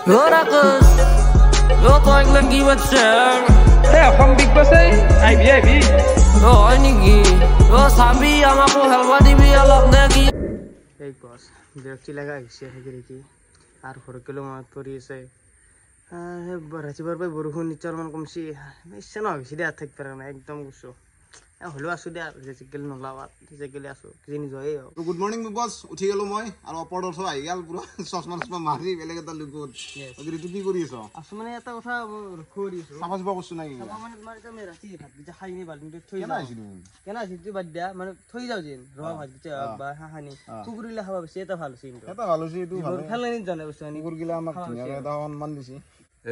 Ora kız, yo toyla giwetsen. From Big Boss IB. Yo anigi, yo sambi amaku helwa dibi alok nagi. Big Boss, বিরক্তি লাগা গেছে হেগিরিকি আর 4 kilo মত পরি আছে রাতিবার পাই বরষুণ নিচৰ মান কমছি ইচ্ছা ন গেছি দে থাক পাৰা না একদম গুছো হলো আছো দে যেগেল নলাৱাত যেগেল আছো কিনি জয়ে গুড মৰ্নিং বিগ বস উঠি গেল মই আৰু অপৰদৰ সব আহি গেল পুৰা চশমা মাৰি বেলেগ এটা লুকত আজি তুই কি কৰি আছ আছো মানে এটা কথা ৰখৰি আছো সামাজ বা বস্তু নাই সামা মানে তোমাৰ এটা ৰাতি ভাত গিটা খাই নি বালিতে থৈ যাও কেনা সিটো বাদ দিয়া মানে থৈ যাও যেন ৰৱা ভাত গিটা বা হাহানি কুকুৰিলা খাবা বেছি এটা ভাল আছিল এটা ভাল হৈছে এটো ভাল খেলনি জানে বস্তু আনি কুকুৰগিলা আমাক ধুনীয়া এটা সন্মান দিছি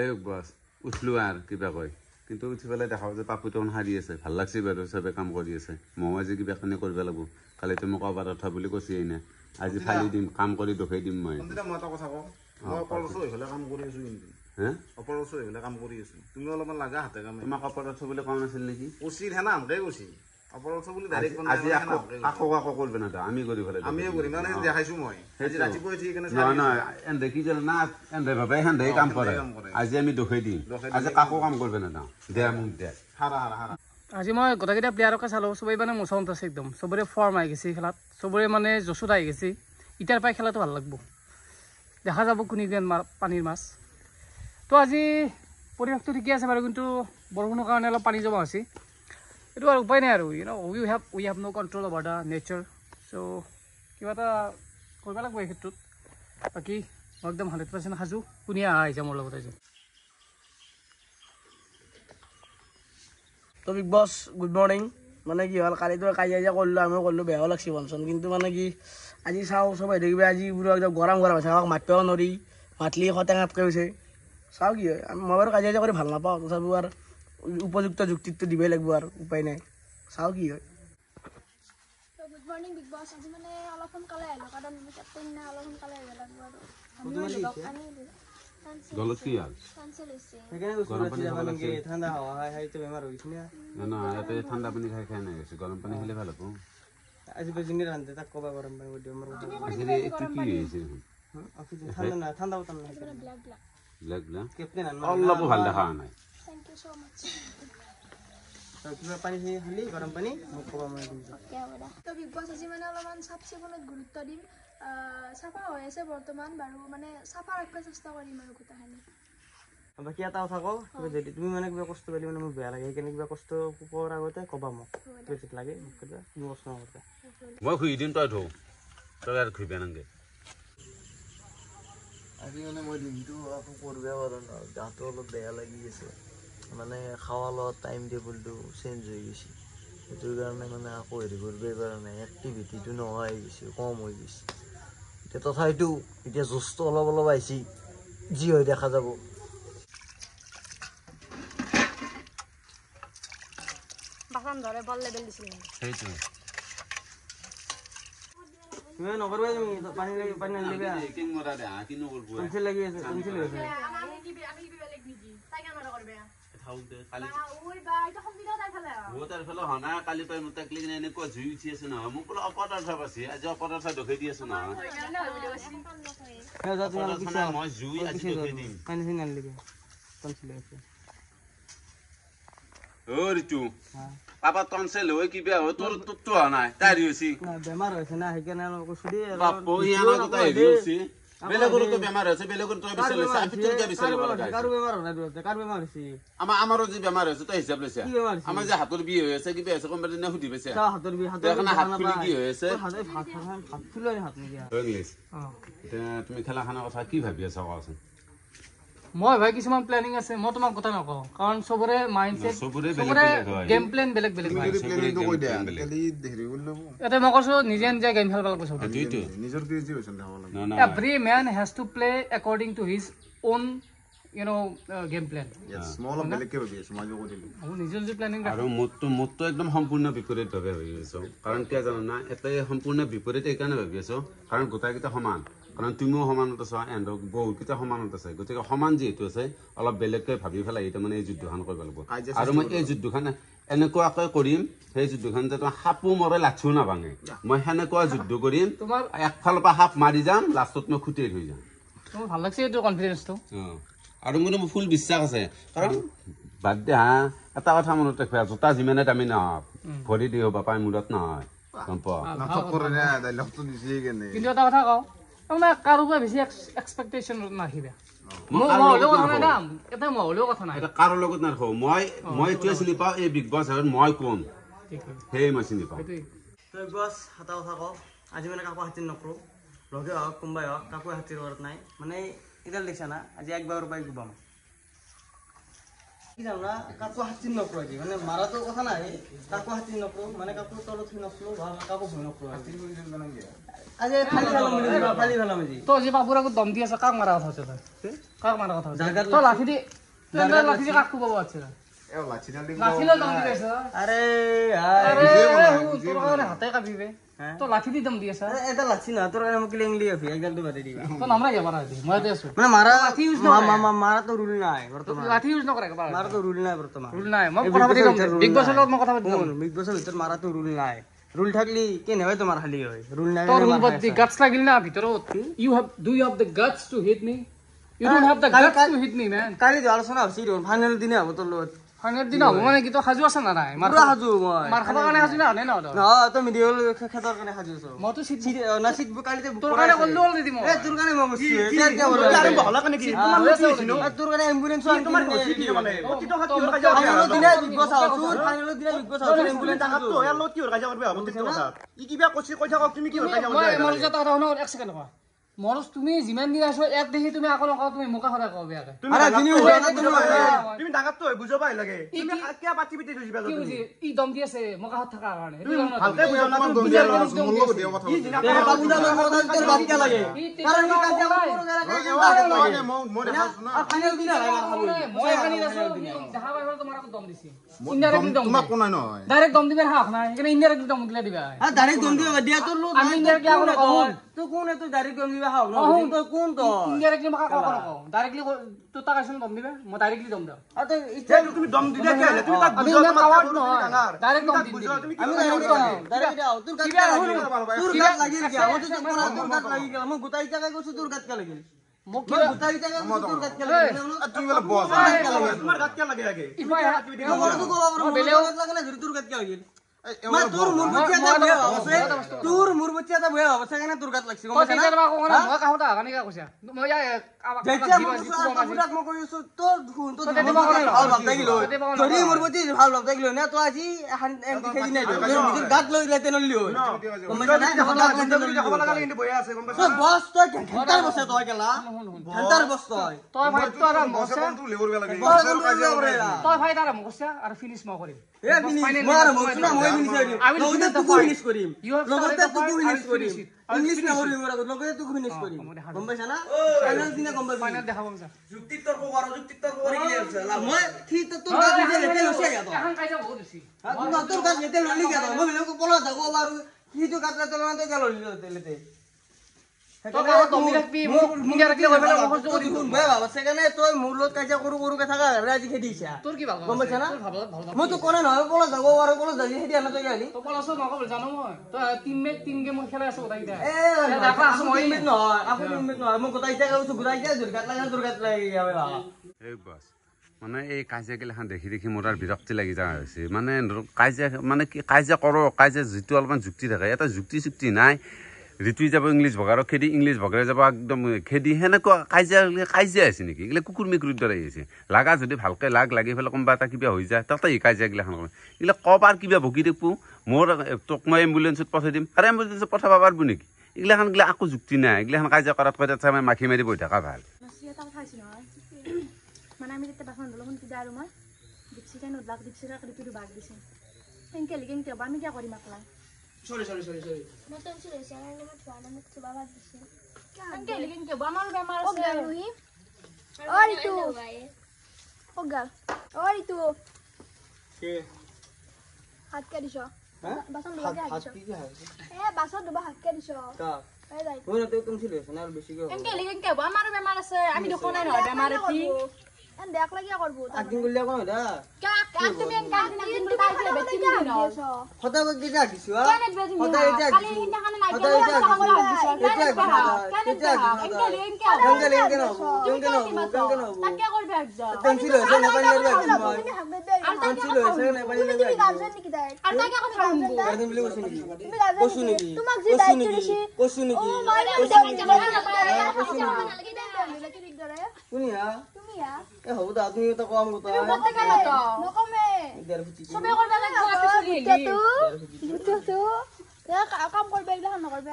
এই বস উঠলো আৰ কিবা কয় কিন্তু উঠি পেলাই দেখাও যে পাপুটন হাৰি আছে ভাল লাগছে বাৰু সবে কাম কৰি আছে মই আজি কিবা কানে কৰিব লাগিব কালি তুমি কবাৰ কথা বুলি কৈছি এনে আজি ফালি দিম কাম কৰি দখাই দিম মই মই এটা কথা কওঁ মই অপৰছ হৈলে কাম কৰি আছো কিন্তু হে অপৰছ হৈলে কাম কৰি আছো তুমি অলপমান লাগা হাতে কাম তোমাক কপাৰত বুলি কোৱা নাছিল নেকি ওচিৰ হেনা আমকে কৈছি অপৰছ বুলি ডাইৰেক্ট আজি আকৌ কৰিব না আমি কৰি পেলাই আমিও কৰিম মানে দেখাইছো মই আজি ৰাতিপুৱা ঠিক কেনে নহয় নহয় এন্দে কি জানো না এন্দে ভাবে হেন্দে কাম কৰে আজি আমি দখাই দিম আজি কাকো কাম কৰিব না দে মোক দে হাৰা আজি মই গোটেইকেইটা প্লেয়াৰকে চালো সবেই মানে মোচাউণ্ট আছে একদম সবৰে ফৰ্ম আহি গৈছে খেলাত সবৰে মানে জচুত আহি গৈছে ইটাৰ পাই খেলাটো ভাল লাগব দেখা যাব কোনি কোন পানীৰ মাছ তো আজি পৰিৱেশটো ঠিকে আছে বাৰু কিন্তু বৰষুণৰ কাৰণে অলপ পানী জমা হৈছে এইটো আৰু উপায় নাই আৰু we have no' control over the nature so' কিবা এটা কৰিব লাগিব এই ক্ষেত্ৰত বাকী মই একদম 100% সাজু কোনে আহিছে মোৰ লগত আজি তো বিগ বছ গুড মৰ্নিং মানে কি হ'ল কালিতো কাজিয়া কৰিলোঁ আমিও কৰিলোঁ বেয়াও লাগছে বনচোন কিন্তু মানে কি আজি চাওঁ চব আহি থাকিব আজি পুৰা একদম গৰম হৈছে আমাক মাতিবও নোৱাৰি মাতলি টেঙাপকৈ হৈছে চাওঁ কি হয় মই বাৰু কাজিয়া কৰি ভাল নাপাওঁ তথাপিও আৰু উপযুক্ত যুক্তিটো দিবই লাগিব আৰু উপায় নাই চাওঁ কি হয় গুড মৰ্নিং বিগ বছ আজি মানে অলপ সোনকালে আহিলোঁ কাৰণ কেপ্টেইন না অলপ সোনকালে আহিব লাগিব আৰু গলত কি আল ঠাণ্ডা হাৱা খাইতো বেমাৰ হৈছে না ইয়াতে ঠাণ্ডা পানী খাই নাই গৈছে গৰম পানী খালে ভাল হ'ব আজি বেজিঙে ৰান্ধে তাক ক'বা গৰম পানী দিব আমাৰ আজি এইটো কি হৈছে ঠাণ্ডা নাই ঠাণ্ডা বতন নাই ব্লেক কেপ্টেইন অলপ ভাল দেখা নাই থেংক ইউ ছ' মাছ কিবা পানী খালি গৰম পানী মোক ক'বা মই দিম তো বিগ বছ আজি মানে অলপমান চাফ চিকুণত গুৰুত্ব দিম চাফা হৈ আছে বৰ্তমান বাৰু মানে চাফা ৰাখিব চেষ্টা কৰিম আৰু গোটেইখিনি বাকী এটা কথা কওঁ যদি তুমি মানে কিবা কষ্ট পালে মানে মোক বেয়া লাগে সেইকাৰণে কিবা কষ্ট পোৱাৰ আগতে ক'বা মোক যদি লাগে মোক কিবা তুমি কষ্ট নকৰিবা মই শুই দিম তই থৌ তই আৰু খুইবে নাগে আজি মানে মই দিনটো আকৌ কৰিব পাৰোঁ ন গাটো অলপ বেয়া লাগি আছে মানে খাৱা লোৱা টাইম টেবুলটো চেঞ্জ হৈ গৈছে সেইটোৰ কাৰণে মানে আকৌ হেৰি কৰিবই পৰা নাই এক্টিভিটিটো নোহোৱা হৈ গৈছে কম হৈ গৈছে এতিয়া তথাপিতো এতিয়া জোচটো অলপ আহিছে যি হয় দেখা যাব সেইটো তুমি নকৰিবা তুমি পানী নানিবা কিন মৰা দে কি নকৰব পেঞ্চিল লাগি আছে পেঞ্চিল হৈ আছে কালি তই মোক তাক লিখি এনেকুৱা জুই উঠি আছে নহয় মোক বোলে অপদাৰ্থ আছে আজি অপদাৰ্থ দখাই দি আছো নহয় মই জুই আজি দখাই দিম পানী চানী নানিবা পেঞ্চিল আছে অ ৰিতু পাপা টনসেল হয় কি বেয়া হয় তোৰ তো হোৱা নাই তাই হৈছে না বেমাৰ হৈছে না সেইকাৰণে কৈছো দেই বাপ ইয়াৰ তো তাই হৈছে বেলেগৰো তো বেমাৰ হৈছে বেলেগৰ তো বিচাৰ লৈছে আমি তোৰ কে বিচাৰিব লগা কাৰো বেমাৰ নাই দে কাৰ বেমাৰ হৈছে আমাৰো যে বেমাৰ হৈছে তই হিচাপ লৈছে আমাৰ যে হাতৰ বিষ হৈ আছে কিবা আছে কোনবাৰ দিনা সুধি পাইছে হাতৰ বিষ হাত ফুলি কি হৈ আছে হাত ফুলি হাত নিদিয়া তুমি খেলা খানা কথা কি ভাবি আছা কোৱাচোন মই ভাই কিছুমান প্ল্যানিং আছে মই তোমাক কথা নকওঁ কাৰণ সবৰে মাইন্ডসেট সবৰে গেম প্ল্যান বেলেগ বেলেগ প্লেনিংটো কৈ দিয়া কালি হেৰি কৰি ল'ব এটা মই কৈছো নিজে নিজে গেম খেলব লাগিব সব নিজৰ ক্ৰিয়েটিভিটি দেখাব লাগিব every man has to play according to his own game plan small বেলেগকে ভাবি আছো মই কৈ দিলো আমি নিজৰ যে প্ল্যানিং আৰু মোৰটো একদম সম্পূৰ্ণ বিপৰীত ভাবে ভাবি আছো কাৰণ কিয় জানো না এটাই সম্পূৰ্ণ বিপৰীত এইকাৰণে ভাবি আছো কাৰণ গোটাইকেইটা সমান কাৰণ তুমিও সমানত আছা এণ্ড বহুতকেইটা সমানত আছে গতিকে সমান যিহেতু আছে অলপ বেলেগকৈ ভাবি পেলাই এতিয়া মানে এই যুদ্ধখন কৰিব লাগিব আৰু মই এই যুদ্ধখন এনেকুৱাকৈ কৰিম সেই যুদ্ধখন যাতে সাপো মৰে লাঠিও নাভাঙে মই সেনেকুৱা যুদ্ধ কৰিম একফালৰ পৰা সাপ মাৰি যাম লাষ্টত মই খুটিয়াই থৈ যাম মোৰ ভাল লাগছে এইটো কনফিডেন্সটো আৰু মোৰ ফুল বিশ্বাস আছে কাৰণ বাদ দে হা এটা কথা মনত ৰাখিবা জোতা যিমানে দামী নহওক ভৰি দি হ'ব পাই মূৰত নহয় গম পোৱা নাটক কৰে না ডাইলগটো দিছে কেনে কিন্তু এটা কথা কওঁ তাৰমানে কাৰোবাৰ বেছি এক্সপেক্টেশ্যন নাৰাখিবা এটা কাৰো লগত নাৰাখো মই এইটোৱে চিনি পাওঁ এই বিগ বছ মই কোন সেই মই চিনি পাওঁ বিগ বছ এটা কথা কওঁ আজি মানে কাকো হাতীৰ নকৰোঁ লগে হওক কোনোবাই হওক কাকো হাতীৰ ঘৰত নাই মানে এতিয়া দেখিছা না আজি একবাৰৰ পৰাই গুবাম কি জানো না কাকো হাতীৰ নকৰোঁ আজি মানে মাৰাটো কথা নাই কাকো হাতীৰ নকৰোঁ মানে কাকো তলত নকৰোঁ বা কাকো ভয় নকৰোঁ আজি খালি ফেলাম আজি তই যে বাবুৰ আগত দম দি আছে কাক মাৰা কথা হৈছে তই কাক মাৰা কথা হৈছে তই লাঠি দি কাক কোবাব আছে লাঠি লৈ দম দি আছে আৰে তোৰ কাৰণে হাতে কাপিবে তই লাঠি দি দম দি আছে এটা লাঠি নহয় তোৰ কাৰণে মোক লেংলি আফি একডালটো বাদে দিবা তই নামৰা যাব মই আছো মানে মাৰাটো ৰুল নাই বৰ্তমান লাঠি ইউজ নকৰে মাৰাটো ৰুল নাই বৰ্তমান ৰুল নাই মই কথা পাতি বিগ বছৰ লগত মই কথা পাতি বিগ বছৰ ভিতৰত মাৰাটো ৰুল নাই ৰুল থাকলি কেনে হয় তোমাৰ খালি হয় ৰুল নাই তোৰ ৰুলত গাটছ লাগিল না ভিতৰত you have the guts to hit me you don't have the guts to hit me man কালি আলোচনা হৈছে ফাইনেল দিনে হ'ব তোৰ লগত ফাইনেল দিন হ'ব মানে কি তই সাজু আছ না নাই পুৰা সাজু মই মাৰ খাবৰ কাৰণে সাজু না নে নহয় নহয় তই মিডিয়াল খেতৰ কাৰণে সাজু আছ মইতো চিট না চিট কালিতে তোৰ কাৰণে কল্লো অলৰেডি মই তোৰ কাৰণে মই কৈছো এতিয়া কি হ'ব আৰম্ভ হলা কাৰণে কি তোৰ কাৰণে এম্বুলেন্স তোমাৰ কি মানে অতি টকা কি কাজা ফাইনেল দিনে বিগ বছ আছো ফাইনেল দিনে বিগ বছ আছো এম্বুলেন্স টাকা তো ইয়াৰ লগত কি কাজা কৰিবা হ'ব তেটো কথা ই কিবা কৈ থাকক তুমি কি কাজা কৰিবা মই মোৰ কথা শুনো এক সেকেন্ড কোৱা মৰস তুমি যিমান দিন আছো এক দেখি তুমি আকল নকও তুমি মুকা খৰা কও বেয়াকে তুমি ডাঙাত তো বুঝো পাই লাগে তুমি কিয়া পাতি পিতি বুঝিবা কি বুঝি ই দম দি আছে মুকা হাত থাকা কাৰণে ভালকে বুঝাও না তুমি দম দিয়া মোৰ লগত দিয়া কথা বুঝা মোৰ তোৰ বাদ কিয়া লাগে কাৰণ কি কাজিয়া লাগে মই দেখাছো না ফাইনেল দিনা লাগা খাবো মই এখানি আছো দেখা পাই তোমার দম দিছি ইনডাইরেক্টলি দম তোমাক কোন নাই নহয় ডাইরেক্ট দম দিবে হাক নাই এখানে ইনডাইরেক্টলি দম দিলে দিবা ডাইরেক্ট দম দিবা দিয়া তোর লোক আমি ইনডাইরেক্টলি আকল কও তো কোন এত ডাইরেক্ট দম দিবা হাক তো কোন তো ইনডাইরেক্টলি মাকা কও ডাইরেক্টলি তো তা কাইছন দম দিবে মই ডাইরেক্টলি দম দাও আ তো ইচ্ছা তুমি দম দিলে কে তুমি তাক বুঝো আমি কাওয়ার্ড নয় ডাইরেক্ট দম দিবি আমি ডাইরেক্ট দাও তোর কাট লাগিল কি ও তো তোর কাট লাগি গেল মই গোটাই জায়গা কইছো তোর কাট কে লাগিল মোক কি গোটাই জায়গা কইছো তোর কাট কে লাগিল তুমি বলে বস তোমার কাট কে লাগে আগে আমার তো গোলা বেলেও লাগে না তোর কাট কে লাগিল মানে তোর মুর বচ্চা তা বয়া আছে তোর মুর বচ্চা তা বয়া আছে কেন তোর কাট লাগছে মই টিচার বা কোনা মই কাহতা কানি কা কইছা মই যা দেখছা মই মই কইছো তোর খুন তো ভাল ভাব লাগিল যদি মুর বচ্চা ভাল ভাব লাগিল না তো আজি এম খেজি নাই তোর গাত লই লাইতে নলি হয় গম না খবর লাগা কিন্তু বয়া আছে গম পাইছ বস তো ঘন্টার বসে তো গেলা ঘন্টার বস তো ভাই তো আর মসা তো লেবর বেলা লাগে তো ভাই তার মসা আর ফিনিশ ম করি এ ফিনিশ মার মসনা মই আমি লগতে তুকু ফিনিশ করিম লগতে তুকু ফিনিশ করিম ইংলিশ না করিম লগতে তুকু ফিনিশ করিম গম পাইছ না ফাইনাল দিনা গম পাইছ ফাইনাল দেখাবো স্যার যুক্তি তর্ক করে গিয়ে আছে মই ঠিক তো তোর কাছে লেতে লসে গেল এখন কাইজা বহুত দিছি তোর কাছে লেতে ললি গেল মই বলে পলা দাও আর কি তো কাটলা তোলা না তো গেল লেতে তো কাও দম রাখবি মিডিয়া রাখলে কই ফেলা মুখস্থ করি ভাই বাবা সেখানে তুই মোর লোক কাজা করু কে থাকা রাজি খেদিছা তোর কি ভালো গম পাইছ না ভালো ভালো মই তো কোনে নয় পলা দাও আর পলা দাজি খেদি আনা তো গেলি তো বলছ নকব জানো মই তো তিন গেম খেলা আছে ওটাই দে এ দেখা আছে মই মিট নয় আপনি মিট নয় মই গোটাই জায়গা কইছো গোটাই জায়গা দুর্গাত লাগি যাবে বাবা এই বাস মানে এই কাজিয়া গিলাখান দেখি দেখি মোৰ আৰু বিৰক্তি লাগি যোৱা হৈছে মানে কাজিয়া মানে কি কাজিয়া কৰক কাজিয়া যিটো অলপমান যুক্তি থাকে এটা যুক্তি নাই ঋতুই যাব ইংলিছ ভগাৰক খেদি ইংলিছ ভগাৰে যাব একদম খেদি সেনেকুৱা কাজিয়া আছে নেকি এইগিলা কুকুৰ মেকুৰীৰ দৰে আহিছে লাগা যদি ভালকৈ লাগি পেলাই কোনোবা এটা কিবা হৈ যায় তাতে এই কাজিয়াগিলাখান কৰে এইগিলা কবাৰ কিবা ভুগি দেখোঁ মোৰ তোক মই এম্বুলেঞ্চত পঠাই দিম আৰু এম্বুলেঞ্চত পঠাব পাৰিব নেকি এইগিলাখান গিলা একো যুক্তি নাই এইগিলাখান কাজিয়া কৰাত কৈ তাত মাখি মাৰি বহি থকা ভাল মানে আমি যেতিয়া বাচন ধুলো শুনছি আৰু মই দীপশিকা নোদলাক দীপশিকাক ঋতুটো ভাগ দিছে এনেকৈ লিখে কিয় আমি কিয় কৰিম আকলা সৰি মই টেনচন হৈছে আৰু মই থোৱা নাই মোক থোৱা বাদ দিছে এনেকৈ লিখে কিয় আমাৰ বেমাৰ আছে গাল ৰুহি অ ঋতু ও গাল অ ঋতু কে হাত কে দিছ বাচন ধুব কে হাত দিছ কি কি আছে এ বাচন ধুব হাত কে দিছ কা এই যাই মই না তো তুমি ছিল না আর বেশি কে এনেকৈ লিখে কিয় আমাৰ বেমাৰ আছে আমি দেখোন নাই নহয় বেমাৰ এটি এন দেখ লাগিয়া করব একদিন গলিয়া কোন দা কিয় কাম তুমি কাম দিন তুমি তাই যে বেটি দিন সদায় কেতিয়া দিছো সদায় এতিয়া কালি ইন্টা কানে নাই কেলে কথা বলা দিছো তাকে করবে একদম পেন্সিল হইছে না পানি লাগবে তুমি হাক দে আর তাকে পেন্সিল হইছে না পানি লাগবে তুমি গার্লফ্রেন্ড নাকি তাই আর তাকে কথা বলবো গার্লফ্রেন্ড বলে কইছ নাকি তুমি গার্লফ্রেন্ড নাকি তোমাক যে দায়িত্ব দিছি কইছ নাকি শুনিয়া তুমি হ্যাঁ এ হ'ব দা তুমি তো কম কথা নকমে সবে করবে লাগবে বুঝছো কাম করবে এগুলা নকরবে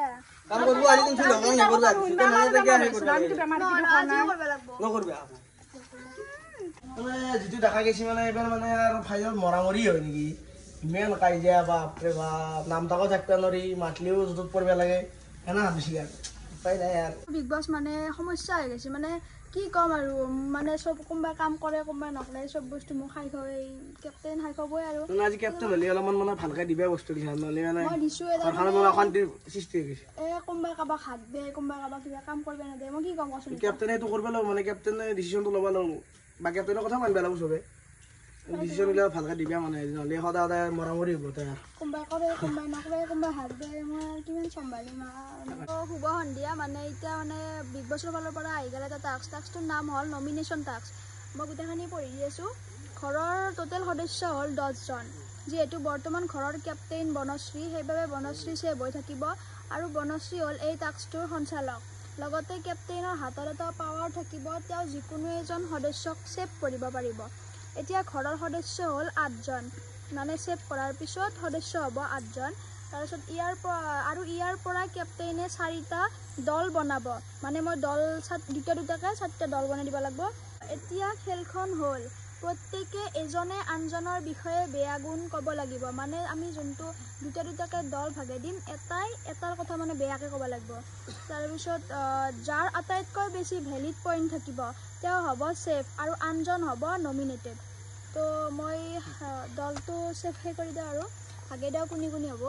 কাম করব আনি তুমি ছিল না করবে সেটা না দেখে আনি করবে করবে লাগবো নকরবে মানে যেটো দেখা গেছি মানে এবাৰ মানে আৰু ফাইনাল মৰামৰি হয় নেকি ইমান কাজিয়া বাপৰে বাপ নাম তাকো থাকতে নৰি মাতলিও য'ত পৰিব লাগে হেনা বেছি আৰু উপায় নাই আৰু বিগ বছ মানে সমস্যা হৈ গৈছে মানে কি ক'ম আৰু মানে চব কোনোবাই কাম কৰে কোনোবাই নকৰে চব বস্তু মোক খাই খাই কেপ্টেইন খাই খাবই আৰু মানে আজি কেপ্টেইন হ'লে অলপমান মানে ভালকৈ দিবা বস্তুগিলা নহ'লে মানে মই দিছোঁ ঘৰখনত মানে অশান্তিৰ সৃষ্টি হৈ গৈছে কোনোবাই কাৰোবাক হাত দিয়ে কোনোবাই কাৰোবাক কিবা কাম কৰিব নেদে মই কি ক'ম কচোন কেপ্টেইনে এইটো কৰিব লাগিব মানে কেপ্টেইনে ডিচিশ্যনটো ল'ব লাগিব বা কেপ্টেইনৰ কথা মানিব লাগিব চবে ডিচিশ্যনবিলাক ভালকৈ দিবা মানে নহ'লে সদায় সদায় মৰামৰি হ'ব তাই কোনোবাই কৰে কোনোবাই নকৰে কোনোবাই হাত দিয়ে মই কিমান চম্ভালিম শুভ সন্ধিয়া মানে এতিয়া মানে বিগ বছৰ ফালৰ পৰা আহি গ'লে এটা টাস্কটোৰ নাম হ'ল নমিনেশ্যন টাস্ক মই গোটেইখিনি পঢ়ি আছোঁ ঘৰৰ টোটেল সদস্য হ'ল 10জন যিহেতু বৰ্তমান ঘৰৰ কেপ্টেইন বনশ্ৰী সেইবাবে বনশ্ৰী ছেভ হৈ থাকিব আৰু বনশ্ৰী হ'ল এই টাস্কটোৰ সঞ্চালক লগতে কেপ্টেইনৰ হাতত এটা পাৱাৰ থাকিব তেওঁ যিকোনো এজন সদস্যক ছেভ কৰিব পাৰিব এতিয়া ঘৰৰ সদস্য হ'ল 8জন মানে ছেভ কৰাৰ পিছত সদস্য হ'ব 8জন তাৰপিছত ইয়াৰ পৰা কেপ্টেইনে 4টা দল বনাব মানে মই দল দুটাকৈ 4টা দল বনাই দিব লাগিব এতিয়া খেলখন হ'ল প্ৰত্যেকে এজনে আনজনৰ বিষয়ে বেয়া গুণ ক'ব লাগিব মানে আমি যোনটো দুটাকৈ দল ভাগে দিম এটাৰ কথা মানে বেয়াকৈ ক'ব লাগিব তাৰপিছত যাৰ আটাইতকৈ বেছি ভেলিড পইণ্ট থাকিব তেওঁ হ'ব ছেভ আৰু আনজন হ'ব নমিনেটেড তো মই দলটো ছেভ কৰি দিওঁ আৰু ভাগে দিওঁ কোনি কোনি হ'ব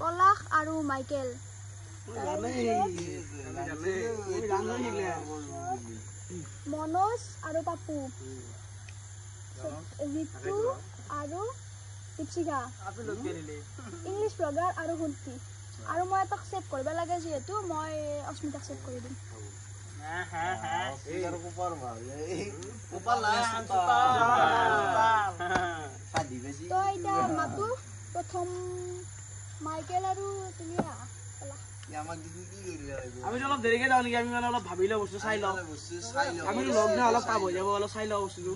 পলাশ আৰু মাইকেল মনোজ আৰু পাপু ঋতু আৰু দীপশিখা ইংলিছ ব্লগাৰ আৰু শুন্তি আৰু মই এটাক ছেভ কৰিব লাগে যিহেতু মই অস্মিতাক ছেভ কৰি দিম তো এতিয়া মাতো প্ৰথম মাইকেল আৰু তুমি আমি অলপ দেৰিকে যাওঁ নেকি আমি মানে অলপ ভাবি লওঁ বস্তু চাই লওঁ আমি লগ নাই অলপ কাম হৈ যাব অলপ চাই লওঁ বস্তুটো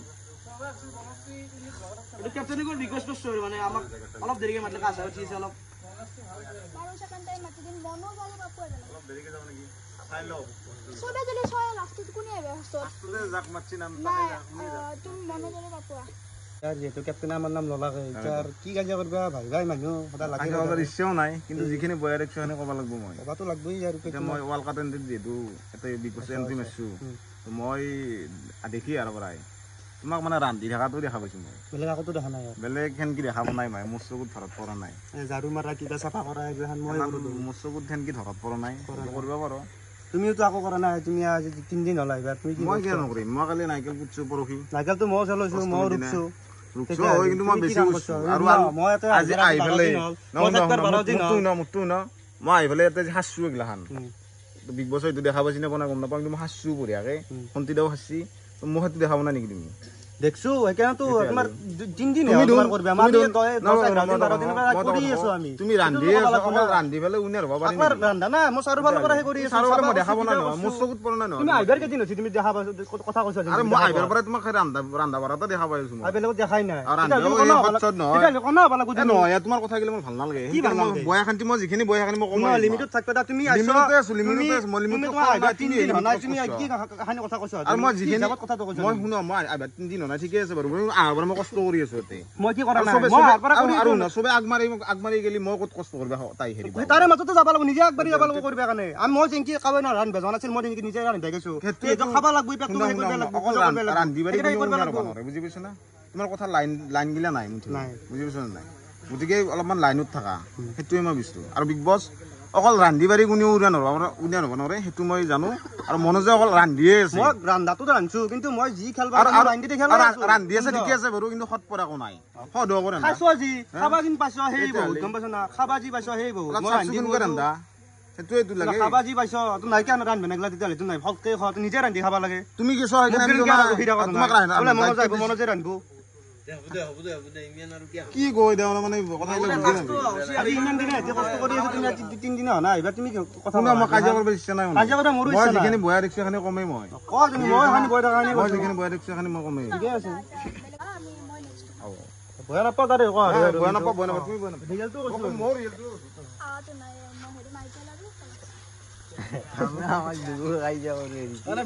এইটো কেপ্টেইনক ৰিকুৱেষ্ট কৰিছোঁ আৰু মানে আমাক অলপ দেৰিকে মাতিলে কাজ উঠি আছে অলপ বাৰু সেকেণ্ড টাইম মাতি দিম মনোজ আৰু পাপু চবে যদি ছয় লাষ্টত কোনে আহিব নাই তুমি মনোজ আৰু পাপু যিহেতু কেপ্টেইনে আমাৰ নাম নলাকে এতিয়া কি কাজিয়া কৰিবা ভাবিবাই মানুহ সদায় লাগে ইচ্ছাও নাই কিন্তু যিখিনি বয়া দেখিছোঁ সেইখিনি ক'ব লাগিব মই ক'বাতো লাগবই আৰু এতিয়া মই ৱাৰ্ল্ড কাপ এণ্ট্ৰি যিহেতু এটা বিগ বছ এণ্ট্ৰি মাৰিছোঁ মই দেখি আৰু পৰাই তোমাক মানে ৰান্ধি থকাটো দেখা পাইছোঁ মই বেলেগ আকতো দেখা নাই বেলেগ সেনকি দেখা পোৱা নাই মই মোৰ চকুত ধৰত পৰা নাই ঝাৰু মাৰা কিবা চাফা কৰা এইগিলাখান মই মোৰ চকুত সেনকি ধৰত পৰা নাই কৰিব পাৰোঁ তুমিওতো আকৌ কৰা নাই তুমি আজি 3 দিন হ'ল আহিবা তুমি মই কিয় নকৰিম মই কালি নাৰিকল পুতছোঁ পৰহি নাৰিকলটো ময়ো চলাইছোঁ ময়ো ৰুকছোঁ কিন্তু মই বেছি আৰু আজি আহি পেলাই মোৰটো ন মই আহি পেলাই ইয়াতে সাজছোঁ এইগিলাখান বিগ বছৰ এইটো দেখা পাইছি নে বনাই গম নাপাওঁ কিন্তু মই সাজছোঁ বঢ়িয়াকৈ সন্তিদাও সাজছি মোক সেইটো দেখা নাই নেকি তুমি দেখছো সেইকাৰণেতো তোমাৰ 3 দিন হ'ল তোমাৰ কৰিবা আমাৰ 10 দিন কৰি আছো আমি তুমি ৰান্ধি পেলাই উনে ৰবা পাৰি আমাৰ ৰান্ধা না মই চাৰিওফালৰ পৰা কৰি আছো চাৰিওফালে মই দেখা পোৱা নাই মোৰ চকুত পৰা নাই তুমি আহিবাৰ কেদিন হৈছে তুমি দেখা পাইছো কথা কৈছা আৰে মই আহিবাৰ পৰা তোমাক ৰান্ধা বাঢ়াতে দেখা পাই আছো মই বেলেগত দেখাই নাই নহয় তোমাৰ কথা গেলে মোৰ ভাল নালাগে বয়া খান্তি মই যিখিনি বয়া খান্তি মই কম লিমিটত থাকবা তুমি লিমিটতে আছো তুমি কি কাহিনী কথা কৈছা আৰু মই যিখিনি কথাটো কৈছা মই শুনো মই আহিবা 3 দিন নাই ঠিকে আছে বাৰু মই আহাৰ মই কষ্ট কৰি আছো ইয়াতে মই কি কৰা নাই আৰু না চবে আগমাৰি গেলি মই ক'ত কষ্ট কৰিবা তাই হেৰি তাৰে মাজতে যাব লাগিব নিজে আগবাঢ়ি যাব লাগিব কৰিব কাৰণে আমি মই যেনকি কাবই না ৰান্ধ বেজন আছিল মই নিজে ৰান্ধি গৈছো খাব লাগিব পেটটো হেৰি কৰিব লাগিব অকল ৰান্ধি বাঢ়ি বুজি পাইছো না তোমাৰ কথা লাইন গিলা নাই বুজি পাইছো নাই গতিকে অলপমান লাইনত থাকা সেইটোৱে মই বিচাৰোঁ আৰু বিগ বছ অকল ৰান্ধি বাঢ়ি কোনেও উৰা নব নোৱাৰে সেইটো মই জানো আৰু মনোজে অকল ৰান্ধিয়ে আছে মই ৰান্ধাটো ৰান্ধছো কিন্তু মই যি খেলবা ৰান্ধি আছে ঠিকে আছে বাৰু কিন্তু সৎ পৰা একো নাই সদ কৰে খাইছো আজি খাবা যিন পাইছো সেই বহুত গম পাইছো না খাবা যি পাইছো সেই বহুত মই ৰান্ধি ৰান্ধা সেইটোৱেতো লাগে খাবা যি পাইছো তো নাই কেন ৰান্ধবে নাগলা তেতিয়াহ'লে নাই ফলকে খোৱা নিজে ৰান্ধি খাবা লাগে তুমি কি চহ মনোজে ৰান্ধব কি কৈ দেও মানে কথা আজি ইমান দিনে কষ্ট কৰি আছো তুমি 3 দিন না এবাৰ তুমি কথা মই কাজিয়া কৰিব ইচ্ছা নাই কাজিয়া কৰা মোৰো ইচ্ছা নাই মই যিখিনি বয়া দেখছো খানি কমেই মই মই খানি বয়া থকা মই যিখিনি বয়া দেখছো খানি মই কমেই ঠিকে আছে বয়া নাপাওঁ তাৰে বয়া নাপাওঁ তুমি বয়া নাপাওঁ ৰিয়েলটো কৈছো মোৰ ৰিয়েলটো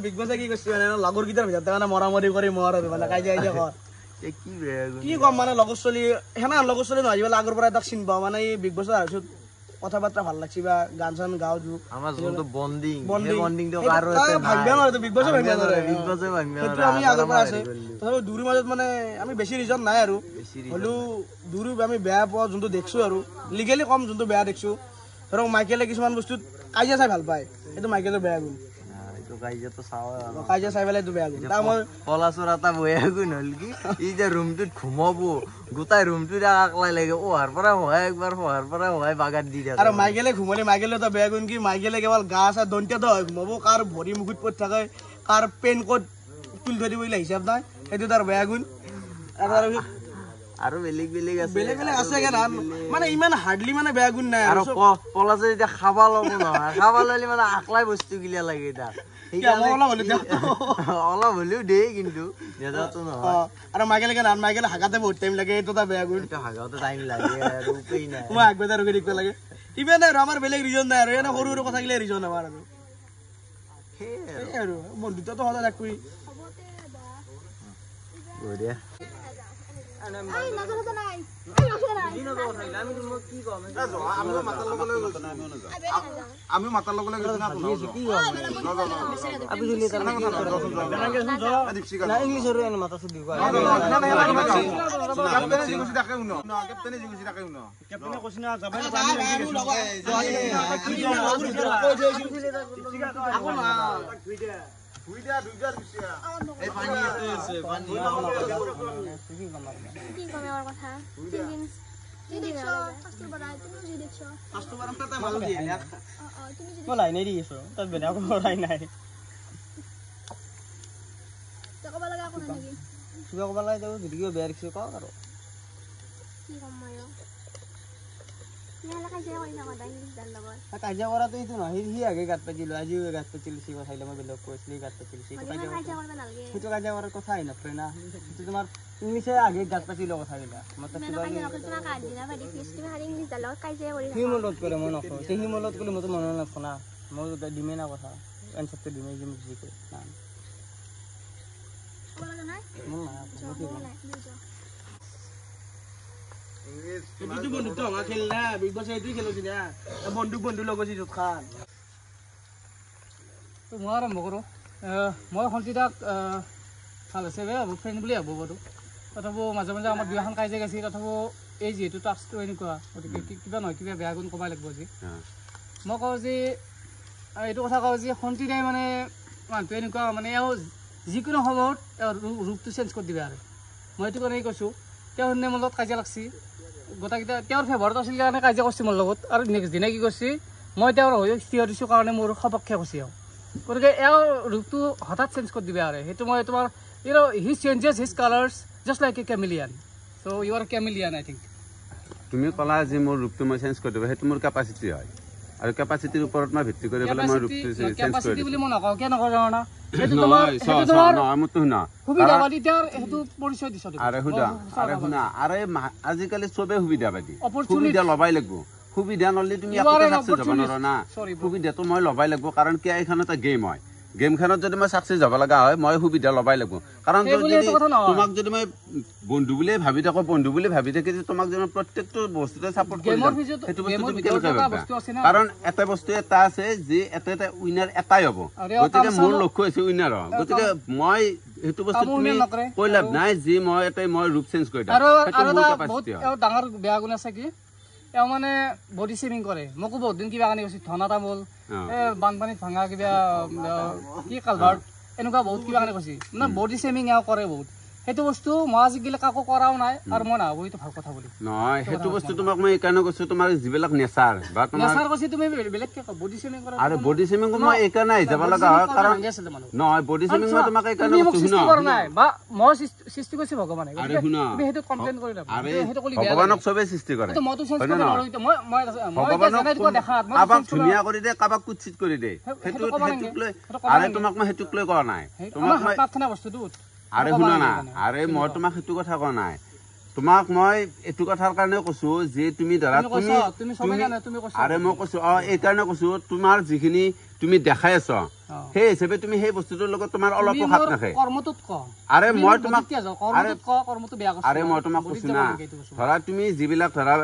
বিগ বছে কি কৈছে মানে লগৰ কেইটাৰ ভিতৰত মানে মৰামৰি কৰি মৰ মানে কাজিয়া কৰ কি কম মানে লগৰ চলি সেনা লগৰ চলি নহয় বোলে আগৰ পৰা তাক চিন পাওঁ মানে এই বিগ বছৰ তাৰপিছত কথা বাৰ্তা ভাল লাগছি বা গান চান গাওঁ আমাৰ যোনটো বন্ডিং বিগ বছৰ সেইটো আমি আগৰ পৰা আছে তথাপি দূৰৰ মাজত মানে আমি বেছি ৰিজন নাই আৰু হ'লেও দূৰ আমি বেয়া পোৱা যোনটো দেখছো আৰু লিগেলি কম যোনটো বেয়া দেখছো ধৰক মাইকেলে কিছুমান বস্তুত কাজিয়া চাই ভাল পায় সেইটো মাইকেলৰ বেয়া গুণ কাজিয়া চাই পেলাই এইটো বেয়া গুণ মই পলাচৰ এটা বেয়া গুণ হ'ল কি ই যে ৰুমটোত ঘুমাব গোটাই ৰুমটোত আকলাই লাগে অহাৰ পৰা সহায় একবাৰ সহাৰ পৰা সহায় বাগাত দি দিয়ে আৰু মাইকেলে ঘুমালে মাইকেলৰ এটা বেয়া গুণ কি মাইকেলে কেৱল গা চা দন্তীয়া হয় ঘুমাব কাৰ ভৰি মুখত পৰি থাকে কাৰ পেন ক'ত তুলি থৈ দিব হিচাপ নাই সেইটো তাৰ বেয়া গুণ আৰু বেলেগ বেলেগ আছে মানে ইমান হাৰ্ডলি মানে বেয়া গুণ নাই আৰু পলাচে এতিয়া খাবা ল'ব নহয় খাবা ল'লে মানে আকলাই বস্তু গিলা লাগে তাক অলপ হ'লেও দেই কিন্তু আৰু মাইকেলে হাগাতে বহুত টাইম লাগে এইটো এটা বেয়া গুণ হাগাওতে টাইম লাগে আৰু উপায় নাই মই আগবেলা ৰখি থাকিব লাগে ইমান আৰু আমাৰ বেলেগ ৰিজন নাই আৰু এনে সৰু সৰু কথাগিলা ৰিজন আমাৰ আৰু সেই আৰু বন্ধুত্বটো সদায় থাকবি বঢ়িয়া আমি মাতাৰ লগে লগে লাইনে দি আছো তাত বেলেগ কৰাই নাই কিবা ক'ব লাগে যদি কিবা বেয়া দেখিছো কওক আৰু কাজিয়া কৰাটো এইটো নহয় সি আগে গাত পাতিলো আজিও গাত পাতিলো সি কথাইলে মই বেলেগ কৈছিলো গাত পাতিলো সেইটো কাজিয়া কৰাৰ কথা আহি নপৰে না সেইটো তোমাৰ ইংলিছে আগে গাত পাতিলো কথাবিলাক সি মোৰ লগত কৰে মই নকওঁ সি মোৰ লগত কৰিলে মইতো মনত নাথাকো না মই দিমেই না কথা এনচাৰটো দিমেই যে মোক যি কৰে বন্ধুত্ব হঙা খেল না বিগ বছ এইটোৱে খেলিছি না বন্ধু লগত যি খান মই আৰম্ভ কৰোঁ মই সন্তিতাক ভাল আছে বেয়া হ'ব ফ্ৰেণ্ড বুলি ভাবোঁ বাৰু তথাপিও মাজে মাজে আমাৰ দুই এখন কাজিয়া গৈছে তথাপিও এই যিহেতু টাস্কটো এনেকুৱা গতিকে কিবা নহয় কিবা বেয়া গুণ ক'বাই লাগিব আজি মই কওঁ যে এইটো কথা কওঁ যে সন্তিতাই মানে মানুহটো এনেকুৱা মানে এওঁ যিকোনো সময়ত ৰূপটো চেঞ্জ কৰি দিবে আৰু মই এইটো কাৰণেই কৈছোঁ তেওঁ শুনে মোৰ লগত কাজিয়া লাগছি গোটেইকেইটা তেওঁৰ ফেভাৰত আছিল কাৰণে কাজিয়া কৰিছে মোৰ লগত আৰু নেক্সট দিনা কি কৰিছে মই তেওঁৰ হৈ স্থিৰ দিছোঁ কাৰণে মোৰ সপক্ষে কৈছে এওঁ গতিকে এওঁৰ ৰূপটো হঠাৎ চেঞ্জ কৰি দিবে আৰু সেইটো মই তোমাৰ he changes his colours just like a chameleon so' you are chameleon I think তুমি ক'লা যে মোৰ ৰূপটো মই চেঞ্জ কৰি দিব সেইটো মোৰ কেপাচিটি হয় আৰু কেপাচিটিৰ ওপৰত মই ভিত্তি কৰি পেলাই মই ৰূপটো চেঞ্জ কৰি কেপাচিটি বুলি মই নকওঁ কিয় নকওঁ জানা আজিকালি চবে সুবিধা পাতি সুবিধা লবাই লাগব সুবিধা নললে তুমি যাব নোৱাৰা না সুবিধাটো মই লবাই লাগব কাৰণ কি এইখন এটা গেম হয় গেমখনত যদি মই চাকচেছ হ'ব লগা হয় মই সুবিধা লবাই লাগব কাৰণ তোমাক যদি মই বন্ধু বুলিয়ে ভাবি থাকো বন্ধু বুলি ভাবি থাকি যে তোমাক যদি প্ৰত্যেকটো বস্তুতে ছাপোৰ্ট কৰি যাম সেইটো বস্তু তুমি কেনেকৈ ভাবিবা কাৰণ এটা বস্তু এটা আছে যে এটা এটা উইনাৰ এটাই হ'ব গতিকে মোৰ লক্ষ্য হৈছে উইনাৰ হ'ব গতিকে মই সেইটো বস্তু তুমি কৈ লাভ নাই যে মই ৰূপ চেঞ্জ কৰি দিম আৰু ডাঙৰ বেয়া গুণ আছে কি এওঁ মানে বডি শেভিং কৰে মোকো বহুত দিন কিবা কাৰণে কৈছে ধনা তামোল বানপানীত ভাঙা কিবা কি কালভাৰ্ট এনেকুৱা বহুত কিবা কাৰণে কৈছে মানে বডি শেভিং এওঁ কৰে বহুত সেইটো বস্তু মই আজিকালি কাকো কৰাও নাই আৰু মই নাভাবো এইটো ভাল কথা বুলি নহয় সেইটো বস্তু তোমাক মই এইকাৰণে কৈছো তোমাৰ যিবিলাক নেচাৰ বা তোমাৰ নেচাৰ কৈছে তুমি বেলেগ কি বডি শেভিং কৰা আৰু বডি শেভিং মই এইকাৰণে যাব লগা হয় কাৰণ নহয় বডি শেভিং মই তোমাক এইকাৰণে কৈছো সৃষ্টি কৰা নাই বা মই সৃষ্টি কৰিছে ভগৱানে আৰে শুনা তুমি সেইটো কমপ্লেইন কৰি না আৰে ভগৱানক চবে সৃষ্টি কৰে তো মইতো চেঞ্জ কৰি নলও মই ভগৱানক দেখাত মই কাবাক ধুনীয়া কৰি দে কাবাক কুচিত কৰি দে সেইটো লৈ আৰে তোমাক মই সেইটো লৈ কৰা নাই তোমাক মই প্ৰাৰ্থনা বস্তুটো আৰে শুনা না আৰে মই তোমাক সেইটো কথা কোৱা নাই তোমাক মই এইটো কথাৰ কাৰণে কৈছো যে তুমি ধৰা তুমি আৰে মই কৈছো এইকাৰণে কৈছো তোমাৰ যিখিনি তুমি দেখাই আছ সেই হিচাপে তুমি সেই বস্তুটোৰ লগত তোমাৰ অলপ হাত নাখে আৰে মই তোমাক আৰে মই তোমাক কৈছো না ধৰা তুমি যিবিলাক ধৰা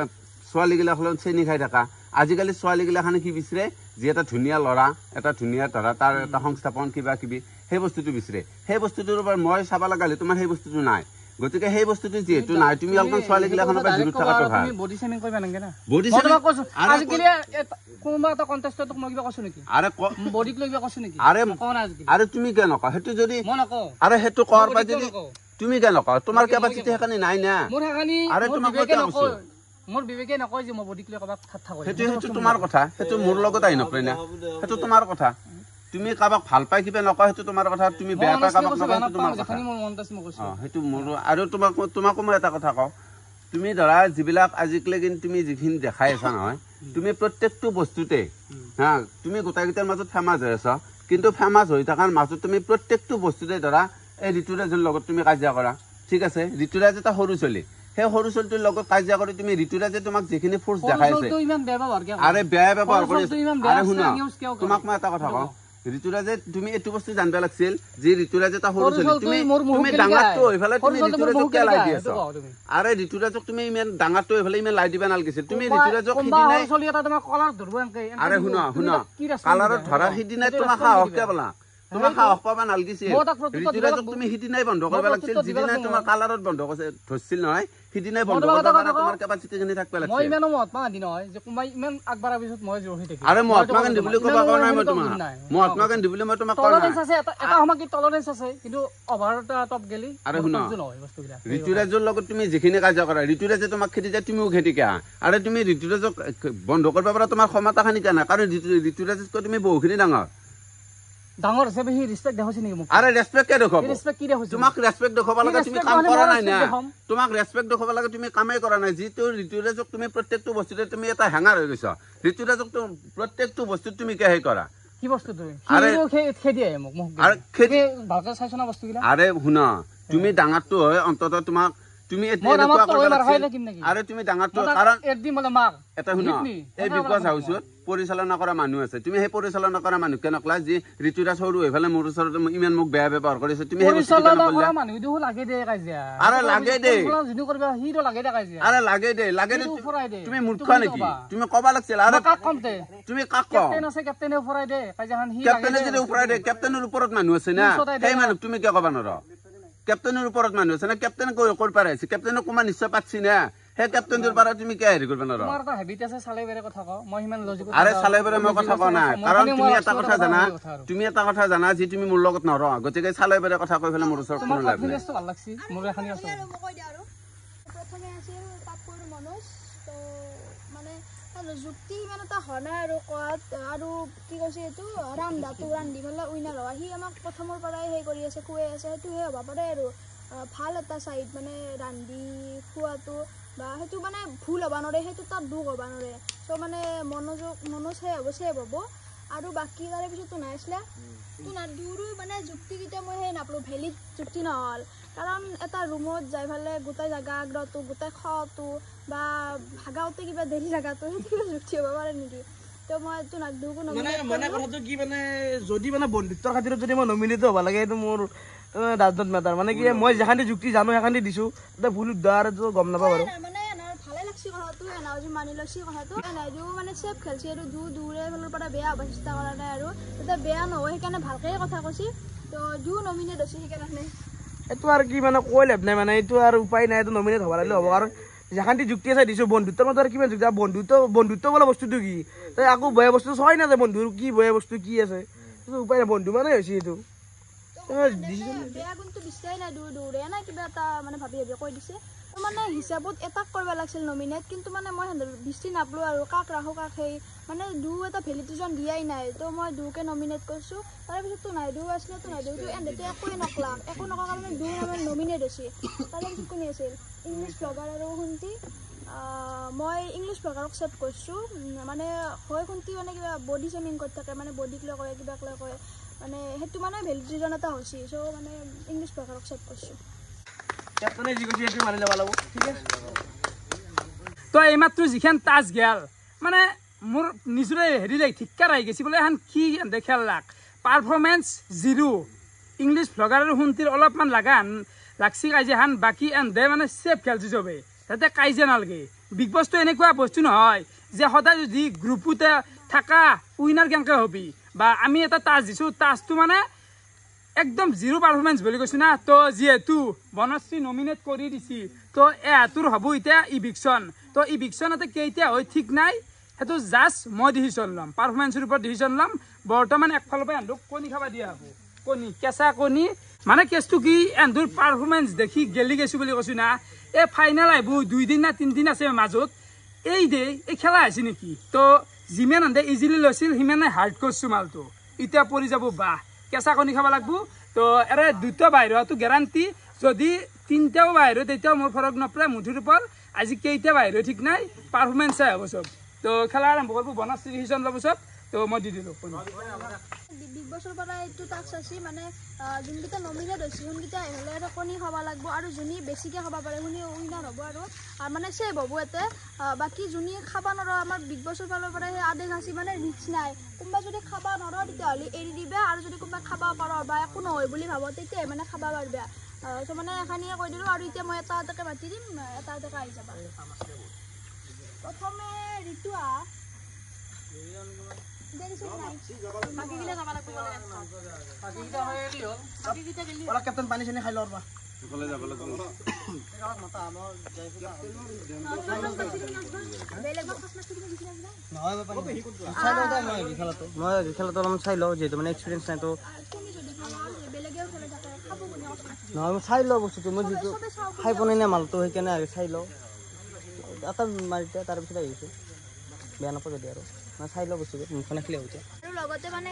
ছোৱালীগিলাক হলেও চেনি খাই থাকা আজিকালি ছোৱালীগিলাখানে কি বিচাৰে যে এটা ধুনীয়া ল'ৰা এটা ধুনীয়া ধৰা তাৰ এটা সংস্থাপন কিবা কিবি সেই বস্তুটো বিচাৰে সেই বস্তুটোৰ ওপৰত মই চাব লগা হলে তোমাৰ সেই বস্তুটো নাই গতিকে সেই বস্তুটো যিহেতু নাই তুমি অলপমান ছোৱালীগিলাখনৰ পৰা দূৰত থকাটো ভাল বডি শেভিং কৰিবা নালাগে না বডি শেভিং কৈছো আজিকালি কোনোবা এটা কন্টেষ্টত মই কিবা কৈছো নেকি আৰে বডিক লৈ কিবা কৈছো নেকি আৰে তুমি কিয় নকওঁ সেইটো যদি মই নকওঁ আৰে সেইটো কৰ পাই যদি তুমি কিয় নকওঁ তোমাৰ কেপাচিটি সেইকাৰণে নাই না মোৰ সেইকাৰণে আৰে তোমাক মই কিয় কৈছো মোৰ বিবেকে নকয় যে মই বডিক লৈ কাবাক ঠাট্টা কৰিম সেইটো তোমাৰ কথা সেইটো মোৰ লগত আহি নপৰে না সেইটো তোমাৰ কথা তুমি কাবাক ভাল পাই কিবা নকয় সেইটো তোমাৰ কথা তুমি বেয়া পাই কাবাক নকয় সেইটো তোমাৰ কথা সেইটো মোৰ আৰু তোমাকো মই এটা কথা কওঁ তুমি ধৰা যিবিলাক আজিকালি কিন্তু তুমি যিখিনি দেখাই আছা নহয় তুমি প্ৰত্যেকটো বস্তুতে হা তুমি গোটেইকেইটাৰ মাজত ফেমাছ হৈ আছা কিন্তু ফেমাছ হৈ থকাৰ মাজত তুমি প্ৰত্যেকটো বস্তুতে ধৰা এই ঋতুৰাজৰ লগত তুমি কাজিয়া কৰা ঠিক আছে ঋতুৰাজ এটা সৰু ছোৱালী সেই সৰু ছোৱালীটোৰ লগত কাজিয়া কৰি তুমি ঋতুৰাজে তোমাক যিখিনি ফোৰ্চ দেখাইছে আৰে বেয়া ব্যৱহাৰ কৰি আৰে শুনা তোমাক মই এটা কথা কওঁ ঋতুৰাজে তুমি এইটো বস্তু জানিব লাগিছিল যে ঋতুৰাজে এটা সৰু ছোৱালী তুমি ডাঙৰটো হৈ পেলাই তুমি ঋতুৰাজক কিয় লাই দি আছা আৰে ঋতুৰাজক তুমি ইমান ডাঙৰটো হৈ পেলাই ইমান লাই দিব নালাগিছিল তুমি ঋতুৰাজক সিদিনাই আৰে শুনা কালাৰত ধৰা সিদিনাই তোমাক সাহস কিয় পালা তোমাক সাহস পাবা নালাগিছিল ঋতুৰাজক তুমি সিদিনাই বন্ধ কৰিব লাগিছিল যিদিনাই তোমাৰ কালাৰত বন্ধ ধৰিছিল নহয় সিদিনাই বন্ধ কৰিব কাৰণে তোমাৰ কেপাচিটি খিনি থাকিব লাগিছিল মই ইমানো মহাত্মা গান্ধী নহয় যে কোনোবাই ইমান আগবাঢ়াৰ পিছত মই জোৰ হৈ থাকিম আৰে মহাত্মা গান্ধী বুলি ক'ব পৰা নাই মই তোমাক মহাত্মা গান্ধী বুলি মই তোমাক কোৱা নাই টলাৰেন্স আছে এটা সময় কি টলাৰেন্স আছে কিন্তু অভাৰ টপ গেলি আৰে শুনা ঋতুৰাজৰ লগত তুমি যিখিনি কাজিয়া কৰা ঋতুৰাজে তোমাক খেদি যায় তুমিও খেদি কে আৰে তুমি ঋতুৰাজক বন্ধ কৰিব পৰা তোমাৰ ক্ষমতাখিনি কিয় নাই কাৰণ ঋতুৰাজতকৈ তুমি বহুখিনি ডাঙৰ হিচাপে সি ৰেসপেক্ট দেখাইছে নেকি মোক আৰে ৰেসপেক্ট কে দেখাব ৰেসপেক্ট কি দেখাইছে তোমাক ৰেসপেক্ট দেখাব লাগে তুমি কাম কৰা নাই না তোমাক ৰেসপেক্ট দেখাব লাগে তুমি কামে কৰা নাই যিটো ঋতুৰাজক তুমি প্ৰত্যেকটো বস্তুতে তুমি এটা হ্যাঙ্গাৰ হৈ গৈছা ঋতুৰাজক প্ৰত্যেকটো বস্তু তুমি কে হে কৰা কি বস্তু তুমি আৰে খেদি আহে মোক আৰে খেদি ভালকৈ চাইছ না বস্তুগিলা আৰে শুনা তুমি ডাঙৰটো হয় অন্তত তোমাক তুমি আৰে তুমি ডাঙৰটো কাৰণ এটা শুনা এই বিগ বছ হাউচত পৰিচালনা কৰা মানুহ আছে তুমি সেই পৰিচালনা কৰা মানুহ কেন নকলা যে ঋতুৰাজ সৰু হৈ পেলাই মোৰ ওচৰত ইমান মোক বেয়া ব্যৱহাৰ কৰিছে তুমি সেই আৰে লাগে দে আৰে লাগে দে তুমি মূৰ্খ নেকি তুমি কবা লাগিছিল আৰে তুমি কাক কেপ্টেনে যদি উফৰাই দে কেপ্টেনৰ ওপৰত মানুহ আছে না সেই মানুহ তুমি কিয় কবা নোৱাৰা কেপ্টেনৰ ওপৰত মানুহ আছে না কেপ্টেন কৰ পাৰে আছে কেপ্টেনে কোমা নিশ্চয় পাচ্ছি না সেই কেপ্টেনটোৰ পৰা তুমি কিয় হেৰি কৰিব নোৱাৰা তোমাৰ এটা হেবিট আছে চালেবেৰে কথা কও মই হিমান লজিক আৰে চালেবেৰে মই কথা কোৱা নাই কাৰণ তুমি এটা কথা জানা যে তুমি মোৰ লগত নৰহ গতিকে চালেবেৰে কথা কৈ ফেলে মোৰ ওচৰত কোনো লাভ নাই ভাল লাগছি মোৰ এখানি আছে প্ৰথমে আছিল পাপুৰ মনোজ তো মানে যুক্তি ইমান এটা হোৱা নাই আৰু কোৱাত আৰু কি কৈছে এইটো ৰান্ধি পেলাই উইনাৰ হোৱা সি আমাক প্ৰথমৰ পৰাই সেই কৰি আছে খুৱাই আছে সেইটোহে হ'ব পাৰে আৰু ভাল এটা চাইড মানে ৰান্ধি খোৱাটো বা সেইটো মানে ভুল হ'ব নোৱাৰে সেইটো তাত দুখ হ'ব নোৱাৰে চ' মানে মনোজ ছেভ হ'ব আৰু বাকী তাৰে পিছততো নাইছিলে তো নাদুৰো মানে যুক্তিকেইটা মই সেই নাপালোঁ ভেলিড যুক্তি নহ'ল কাৰণ এটা ৰুমত যাই পেলাই গোটেই জাগা আগ্ৰহটো গোটেই খোৱাটো বা ভাগাওঁতে কিবা দেৰি জাগাটো সেইটো কিবা যুক্তি হ'ব পাৰে নেকি তো মই এইটো নাদুকো মানে কথাটো কি মানে যদি মানে বন্ধুত্বৰ খাতিৰত যদি মই নমিনেট হ'ব লাগে এইটো মোৰ ডাজ নট মেটাৰ মানে কি মই যেখানি যুক্তি জানো সেখানি দিছোঁ এতিয়া ভুল উদ্ধাৰটো গম নাপাওঁ বাৰু মানে ভালে লাগছে কথাটো এনাও মানি লৈছে কথাটো এনাইও মানে চেফ খেলছে আৰু দূৰে ফালৰ পৰা বেয়া হ'ব চেষ্টা কৰা নাই আৰু এতিয়া বেয়া নহয় সেইকাৰণে ভালকৈ কথা কৈছে তো নমিনেট হৈছে সেইকাৰণে এইটো আৰু কি মানে কৈ লাভ নাই মানে এইটো আৰু উপায় নাই এইটো নমিনেট হ'ব লাগিলে হ'ব কাৰণ যেখান যুক্তি আছে দিছো বন্ধুত্বৰ মাজত আৰু কিমান যুক্তি বন্ধুত্ব বোলা বস্তুটো কি তই আকৌ বেয়া বস্তু চাই নাযায় বন্ধুৰ কি বেয়া বস্তু কি আছে উপায় নাই বন্ধু মানে হৈছে এইটো বেয়া গুণটো বিচাৰি নাই দূৰে নাই কিবা এটা মানে ভাবি কৈ দিছে মানে হিচাপত এটাক কৰিব লাগিছিল নমিনেট কিন্তু মানে মই দৃষ্টি নাপালোঁ আৰু কাক ৰাখোঁ কাক সেই মানে এটা ভেলিডিজন দিয়াই নাই তো মই দুকে নমিনেট কৰিছোঁ তাৰপিছত তো নাই আছিলে তো নাই এণ্ডতে একোৱে নকলাক একো নকৰা কাৰণে আমাৰ নমিনেট হৈছে তাৰপিছত কোনে আছিল ইংলিছ ব্লগাৰ আৰু শুন্তি মই ইংলিছ ব্লগাৰক ছেভ কৰিছোঁ মানে হয় শুন্তি মানে কিবা বডি চেমিং কৰি থাকে মানে বডিক লৈ কৰে কিবাক লৈ কৰে মানে সেইটো মানে ভেলিডিজন এটা হৈছে চ' মানে ইংলিছ ব্লগাৰক ছেভ কৰিছোঁ কেপ্টেনে যি কৈছে সেইটো মানি ল'ব লাগিব ঠিক আছে তো এইমাত্ৰ যিখন টাচ গেল মানে মোৰ নিজৰে হেৰি লাগি ঠিককাৰ আহি গৈছে বোলে এখন কি এনে খেলাক পাৰফৰ্মেঞ্চ 0 ইংলিছ ব্লগাৰ আৰু শুন্তিৰ অলপমান লাগছি কাজিয়াখন বাকী এনে মানে ছেফ খেলছি চবে যাতে কাজিয়া নালাগে বিগ বছটো এনেকুৱা বস্তু নহয় যে সদায় যদি গ্ৰুপতে থাকা উইনাৰ কেনেকৈ হবি বা আমি এটা টাচ দিছোঁ টাচটো মানে একদম 0 পাৰফৰ্মেঞ্চ বুলি কৈছোঁ না তো যিহেতু বনশ্ৰী নমিনেট কৰি দিছি তো এহাঁতৰ হ'ব এতিয়া ইভিকশ্যন তো ইভিকশ্যন এটা কেতিয়া হয় ঠিক নাই সেইটো জাষ্ট মই ডিচিশ্যন ল'ম পাৰফৰ্মেঞ্চৰ ওপৰত ডিচিশ্যন ল'ম বৰ্তমান একফালৰ পৰা এহেঁতক কণী খাব দিয়া হ'ব কণী কেঁচা কণী মানে কেছটো কি এহেঁতৰ পাৰফৰ্মেঞ্চ দেখি গেলি গৈছোঁ বুলি কৈছোঁ না এই ফাইনেল আহিব 2 দিন না 3 দিন আছে মাজত এই খেলা হৈছে নেকি তো যিমান এহেঁতে ইজিলি লৈছিল সিমানে হাৰ্ড কৰিছোঁ মালটো এতিয়া পৰি যাব বাহ কেঁচা কণী খাব লাগিব তো এৰে 2টা বাহিৰ হোৱাটো গেৰাণ্টি যদি 3টাও বাহিৰ হয় তেতিয়াও মোৰ ফৰক নপৰে মুঠিৰ ওপৰত আজি কেইটা বাহিৰ হয় ঠিক নাই পাৰফৰ্মেঞ্চে হ'ব চব তো খেলা আৰম্ভ কৰিব বনশ্ৰী ডিচিশ্যন ল'ব চব তো মই দি দিলোঁ বিগ বছৰ পৰা এইটো টাস্ক আছে মানে যোনকেইটা নমিনেট হৈছে সেইকেইটা হ'লে আৰু কণী খাব লাগিব আৰু যোনে বেছিকৈ খাব পাৰে শুনি উইনাৰ হ'ব আৰু মানে ছেভ হ'ব ইয়াতে বাকী যোনে খাব নোৱাৰো আমাৰ বিগ বছৰ ফালৰ পৰা সেই আদেশ আছে মানে ৰিক্স নাই কোনোবা যদি খাব নোৱাৰো তেতিয়াহ'লে এৰি দিবা আৰু যদি কোনোবা খাব পাৰো বা একো নহয় বুলি ভাবো তেতিয়াই মানে খাব পাৰিবা ত' মানে এখানিয়ে কৈ দিলোঁ আৰু এতিয়া মই এটা এটাকৈ মাতি দিম এটা এটাকৈ আহি যাবা প্ৰথমে ঋতু কেপ্টেন পানী চানী খাই লওঁ ৰবা খেলাটো অলপমান চাই লওঁ যিহেতু মানে এক্সপিৰিয়েঞ্চ নাই তো নহয় মই চাই লওঁ বস্তুটো মই যিটো খাই পোৱা নাই মালটো সেইকাৰণে চাই লওঁ এটা মাৰিতে তাৰপিছত আহিছোঁ বেয়া নাপাওঁ যদি আৰু মই চাই লওঁ বস্তুটো মুখখন খেলি হৈছে আৰু লগতে মানে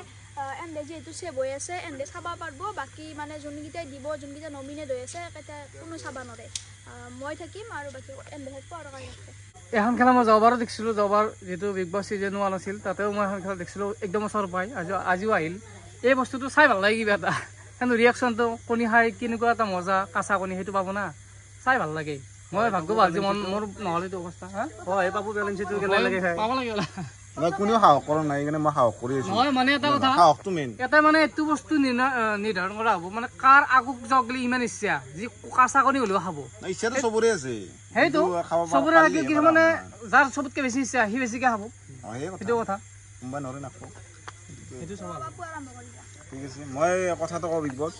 এণ্ডে যিহেতু ছেভ হৈ আছে এণ্ডে চাব পাৰিব বাকী মানে যোনকেইটাই দিব যোনকেইটা নমিনেট হৈ আছে কেইটা কোনো চাব নোৱাৰে মই থাকিম আৰু বাকী এণ্ডে থাকিব আৰু কাই থাকে এখন খেলা মই যোৱাবাৰো দেখিছিলোঁ যোৱাবাৰ যিহেতু বিগ বছ ছিজন 1 আছিল তাতেও মই এখন খেলা দেখিছিলোঁ একদম ওচৰ পাই আজিও আহিল এই বস্তুটো চাই ভাল লাগে কিবা এটা কিন্তু ৰিয়েকশ্যনটো কণী খাই কেনেকুৱা এটা মজা কাঁচা কণী সেইটো পাব না চাই ভাল লাগে মই ভাগ্য ভাল যে মোৰ নহ'লে এইটো অৱস্থা হয় পাব বেলেঞ্চটো কেনেকৈ পাব লাগে মই কোনেও সাহস কৰা নাই সেইকাৰণে মই সাহস কৰি আছোঁ নহয় মানে এটা কথা সাহসটো মেইন এটা মানে এইটো বস্তু নিৰ্ধাৰণ কৰা হ'ব মানে কাৰ আগুক যাওক বুলি ইমান ইচ্ছা যি কাঁচা কণী হ'লেও খাব ইচ্ছাটো চবৰে আছে সেইটো চবৰে লাগে কি মানে যাৰ চবতকৈ বেছি ইচ্ছা সি বেছিকৈ খাব সেইটো কথা কোনোবাই নৰে নাখাব সেইটো চাব ঠিক আছে মই কথাটো কওঁ বিগ বছ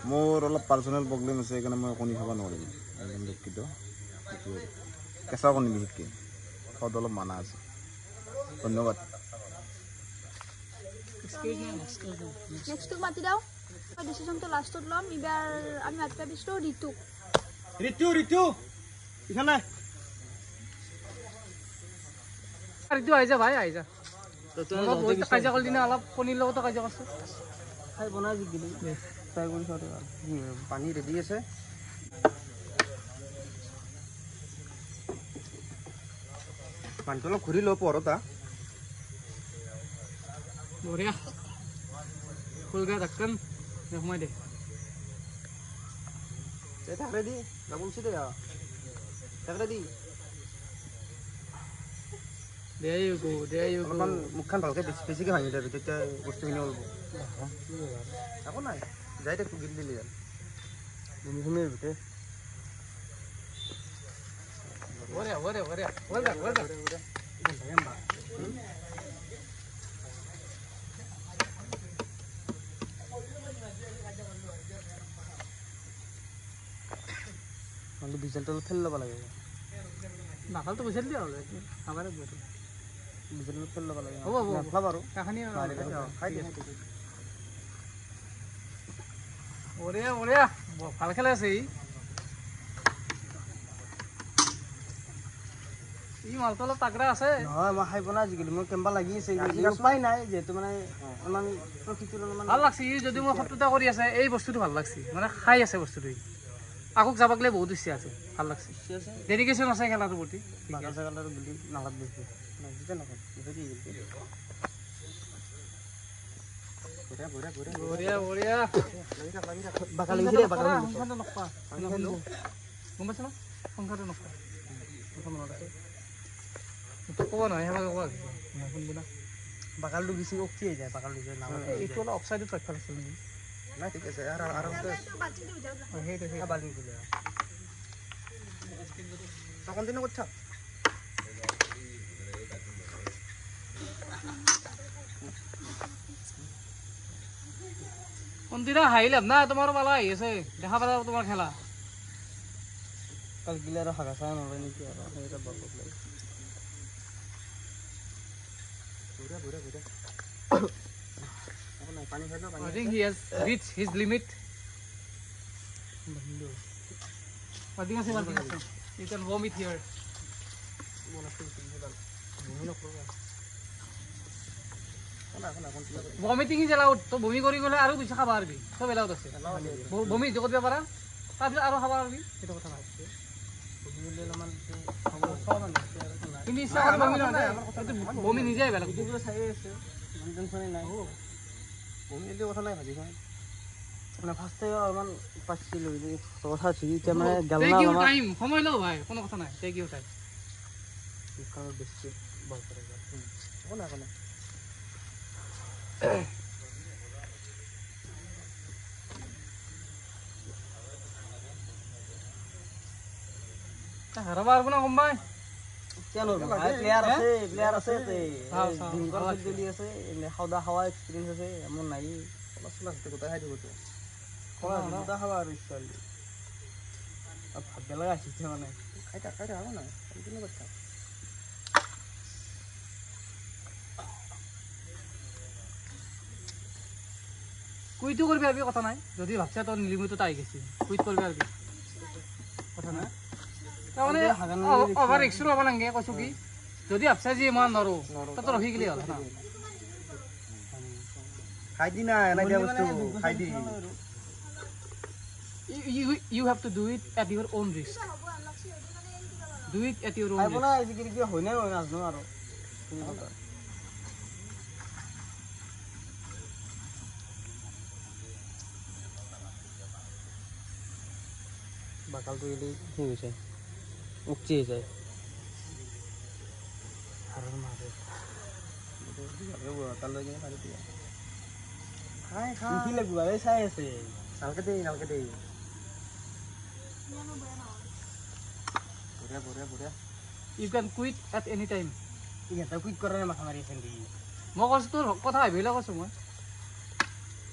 মোৰ অলপ পাৰ্চনেল প্ৰব্লেম আছে সেইকাৰণে মই কণী খাব নোৱাৰিম একদম দুখিত কেঁচা কণী বিশেষকৈ খোৱাটো অলপ মানা আছে ধন্যবাদ নেক্সটক মাতি দাও ডিচিশ্যনটো লাষ্টত ল'ম এইবাৰ আমি মাতি পাবিছোঁ ঋতু ইফালে ঋতু আহি যা ভাই আহি যা কাজিয়া কৰি দিনে অলপ কণীৰ লগতো কাজিয়া কৰিছোঁ খাই বনাই জিকিলি ট্ৰাই কৰি চাওঁ পানী ৰেডি আছে পানীটো অলপ ঘূৰি লওঁ পৰতা বঢ়িয়া ফুলগা ঢাকন সোমাই দে থাক ৰেডি যাবলছি দে থাক ৰেডি অলপমান মুখখন ভালকৈ বেছিকৈ ভাঙি যাবি তেতিয়া বস্তুখিনি ওলাব একো নাই যাই থাকোঁ গিলি দিলি যাম ভূমিৰ ভিতৰত ভিজেলটো অলপ ঠেলি ল'ব লাগে বাকালটো বিচাৰি দিয়া হ'লে আমাৰে বুজি বিজেপিত খেল ল'ব লাগে হ'ব হ'ব নাফলা বাৰু কাহানি খাই দিয়ে বঢ়িয়া বঢ়িয়া ভাল খেলে আছে ই মালটো অলপ তাগৰা আছে নহয় মই খাই পোৱা নাই আজিকালি মোৰ কেম্বা লাগি আছে উপায় নাই যিহেতু মানে ইমান প্ৰকৃতিৰ অলপমান ভাল লাগছে ই যদি মই শত্ৰুতা কৰি আছে এই বস্তুটো ভাল লাগছে মানে খাই আছে বস্তুটো আকৌ যাবাক লৈ বহুত ইচ্ছা আছে ভাল লাগছে ডেডিকেশ্যন আছে খেলাটোৰ প্ৰতি বাগাল চাগাল আৰু বুলি নালাগ বেছি নাজিতে নকয় বঢ়িয়া বঢ়িয়া বাগাল গম পাইছ না সংখ্যাটো নকৰা ক'ব নহয় শুনব না বাগালটো বেছি অক্সি হৈ যায় বাগাল দিছে এইটো অলপ অফচাইডত ৰাখিব লাগিছিল নেকি নাই ঠিক আছে আৰামতে সেইটো বালি খুলে কণ্টিনিউ কৰছ কোনদিনা হাই লাভ না তোমাৰ পালা আহি আছে দেখা পালা তোমাৰ খেলা কাল গিলে আৰু হাগা চাই নলয় নেকি আৰু সেইটা বাপত লাগে I think he has reached his limit. You can vomit here. Vomiting is allowed. So bumi kori gole aru bisha khaba arbi. So allowed ase. Bumi jogot be para. Tar aru khaba arbi. Eto kotha nai. Ini sa bumi na. Bumi nije bela. Kutu sai ase. টেনশনে নাই বমিলে কথা নাই ভাজি খাই মানে ফার্স্টে অলমান পাছিল কথা ছিল যে মানে গালনা টেক ইউ টাইম সময় লও ভাই কোনো কথা নাই টেক ইউ টাইম কাল বেশি বল করে কোনা কোনা তা হারাবার কোনা কম্বাই কেনো ভাই প্লেয়ার আছে তে দিনকর খেলি আছে এনে খাওয়া খাওয়া এক্সপেরিয়েন্স আছে এমন নাই পড়াশোনা করতে কোথায় হাই দিব তো খাওয়া খাওয়া আর ইচ্ছাল আর ভাত লাগা আসছে মানে খাইটা হবে না কন্টিনিউ করতে কুইটো করবি আরবি কথা নাই যদি ভাবছা তোর নিলিমিত তাই গেছি কুইট করবি আরবি কথা নাই তাহলে ওভার এক্সট্রা লব লাগে কইছো কি যদি ভাবছা যে মান নরো তো রহি গলি হল না খাই দি না এনা দিয়া বস্তু খাই দি you have to do it at your own risk do it at your own risk আইবনা এই কি কি হই না হই না জানো আর তুমি কথা বাকালটো এলি কি হৈছে উকচি যায় আর মারে কাল লাগে মারি দিয়া খাই খাই কি লাগু আরে চাই আছে নালকে দেই বড়িয়া you can quit at any time এটা কুইট করে না মাথা মারি সেন্দি মই কৈছো তোৰ কথা ভাবিলে কৈছো মই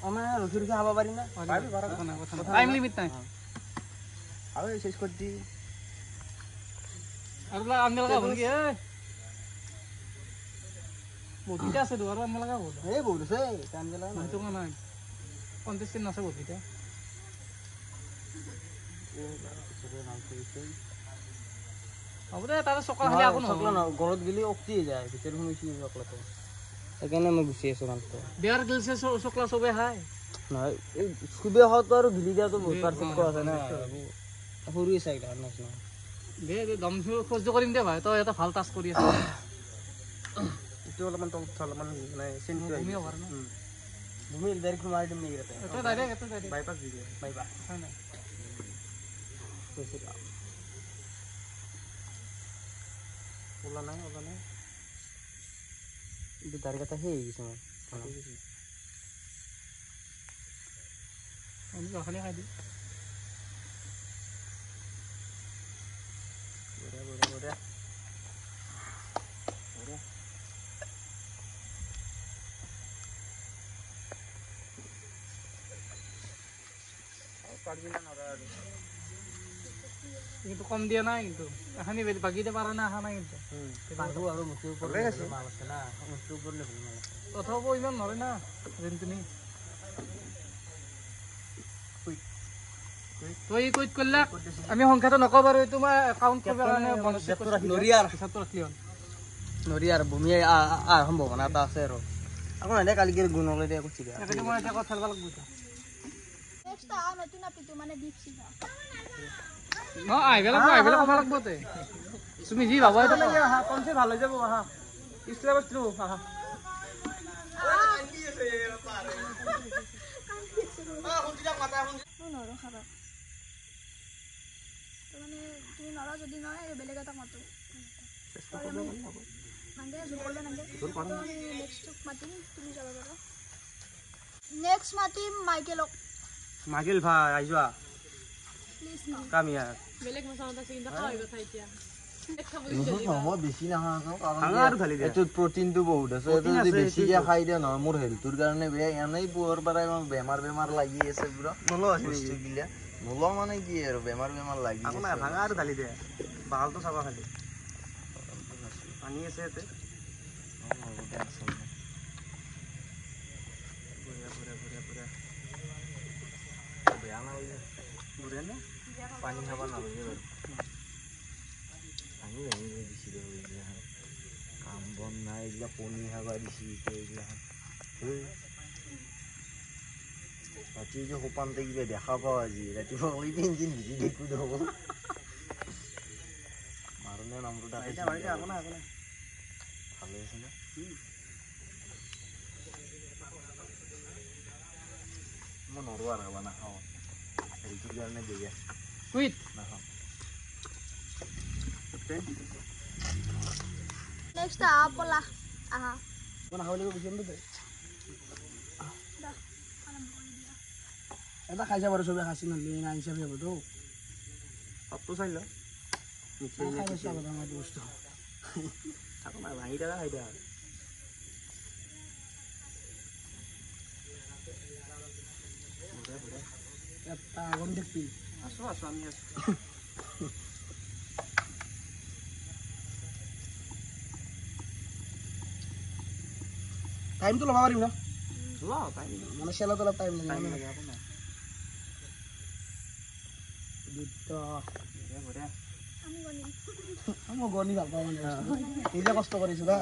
আমৰা ৰুখি খাবা পাৰি না পাৰবি পাৰা টাইম লিমিট নাই আৰে শেষ কৰে দি আৰু আনগে লাগা হ'ল কি এ বহুতটা আছে দুৱাৰ আনগে লাগা হ'ল এই বলছে কাম গেলা না সেইটো নাই কন্টেস্টেন্ট আছে বহুতটা হ'ব দে তাৰ চকলা খালি আকো চকলা না গৰত গলি অক্তি যায় ভিতৰ শুনিছি চকলাটো এখানে মই গুছি আছো মানটো বেয়াৰ গিলছে চকলা সবে হাই নাই সুবে হতো আৰু গিলি দিয়া তো বহুত পাৰফেক্ট আছে না সৰু চাই গান নাছ না দে দম খোজ কৰিম দে ভাই তই এটা ভাল টাচ কৰি আছে ইটো অলপমান তো অলপমান মানে সেন্ট ভূমি over না ভূমি ডাইরেক্ট মারি দিম নি গতে এটা ডাইরেক্ট বাইপাস দিবে বাইপাস হয় না ওলা নাই ಇದು ದಾರಿಗತ ಹೇಗಿಸಿ আমি খালি খাই দি বড়িয়া পারবি না কিন্তু কম দিয়া নাই কিন্তু এখানি বাকীতে পাৰা নাই অহা নাই কিন্তু তথাপিও ইমান নৰে না যেনতেনি তই কৈত কৰিলা আমি সংখ্যাটো নকওঁ বাৰু এইটো মই একাউণ্ট কৰিব কাৰণে নৰিয়াৰ ভূমি সম্ভাৱনা এটা আছে আৰু আকৌ নাই কালিকে গুণ হ'লে দিয়া কৈছে মই এতিয়া কথা খেলবা লাগব নেক্সট নতুন আপিটো মানে দীপশিখা আহিব ক'ব লাগব তে তুমি যি ভাবা এইটো আহা কমছে ভাল হৈ যাব আহা ইষ্টলা বস্তু আহা নৰো খাবা মানে তুমি নৰা যদি নহয় বেলেগ এটা মাতো নেক্সট মাতিম মাইকেলক মাইকেল ভাই আহি যোৱা প্লিজ কাম ইয়াৰ প্ৰটিনটো বহুত আছে বেছিকে খাই দিয়া নহয় মোৰ হেল্থৰ কাৰণে বেয়া এনেই পুৱাৰ পৰাই বেমাৰ বেমাৰ লাগি আছে পুৰা বস্তুগিলা নোলোৱা মানে কি আৰু বেমাৰ বেমাৰ লাগি ভাঙা আৰু ঢালি দিয়ে বালটো চাবা খালি পানী আছে ইয়াতে বেয়া নালাগে বুঢ়ে নে পানী খাব নালাগে বাৰু ভাঙি ভাঙি দিছিল কাম বন নাই এইবিলাক কণী খাব দিছে এইবিলাক ৰাতি যে সোপানতে কিবা দেখা পাওঁ আজি ৰাতিপুৱা কৰি পেঞ্চিন ভিজি দেখো দেখোন মাৰণে নামটো ভালে আছে না মই নৰো আৰু খাব নাখাওঁ হেৰিটোৰ কাৰণে বেয়া কুইট নাখাওঁ নেক্সট পলা আহা এটা খাই যাব চবে খাইছি নহ'লে না হিচাপে হ'বতো পাপটো চাই ল বস্তু ভাঙি থকা খাই দিয়া আগত দেখবি আছো আমি আছো টাইমটো ল'ব পাৰিম ন মানে চেলত অলপ টাইম লাগে মই গণি ভাল পাওঁ মানে নিজে কষ্ট কৰিছো না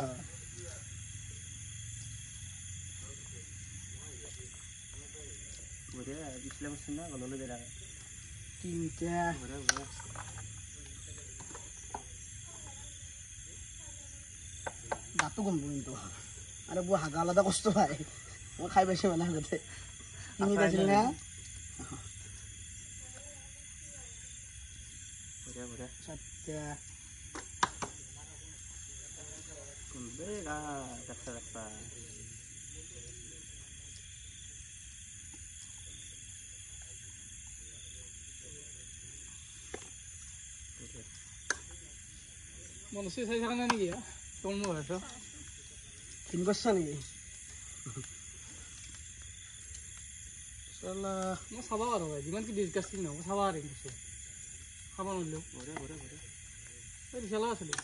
গাটো গম কিন্তু আৰু বৰ হাগা আলাদা কষ্ট পায় মই খাই পাইছো মানে আগতে কিনি পাইছিল না মনসি চাই থকা নাই নেকি তোৰ মোৰ হৈছে কিনি কৰিছা নেকি মই চাব পাৰোঁ ভাই যিমান কি ডিছকাষ্টিং নহ'ব চাব পাৰিম কিছু খাব নোৱাৰিলেও এই বিশালো আছিলো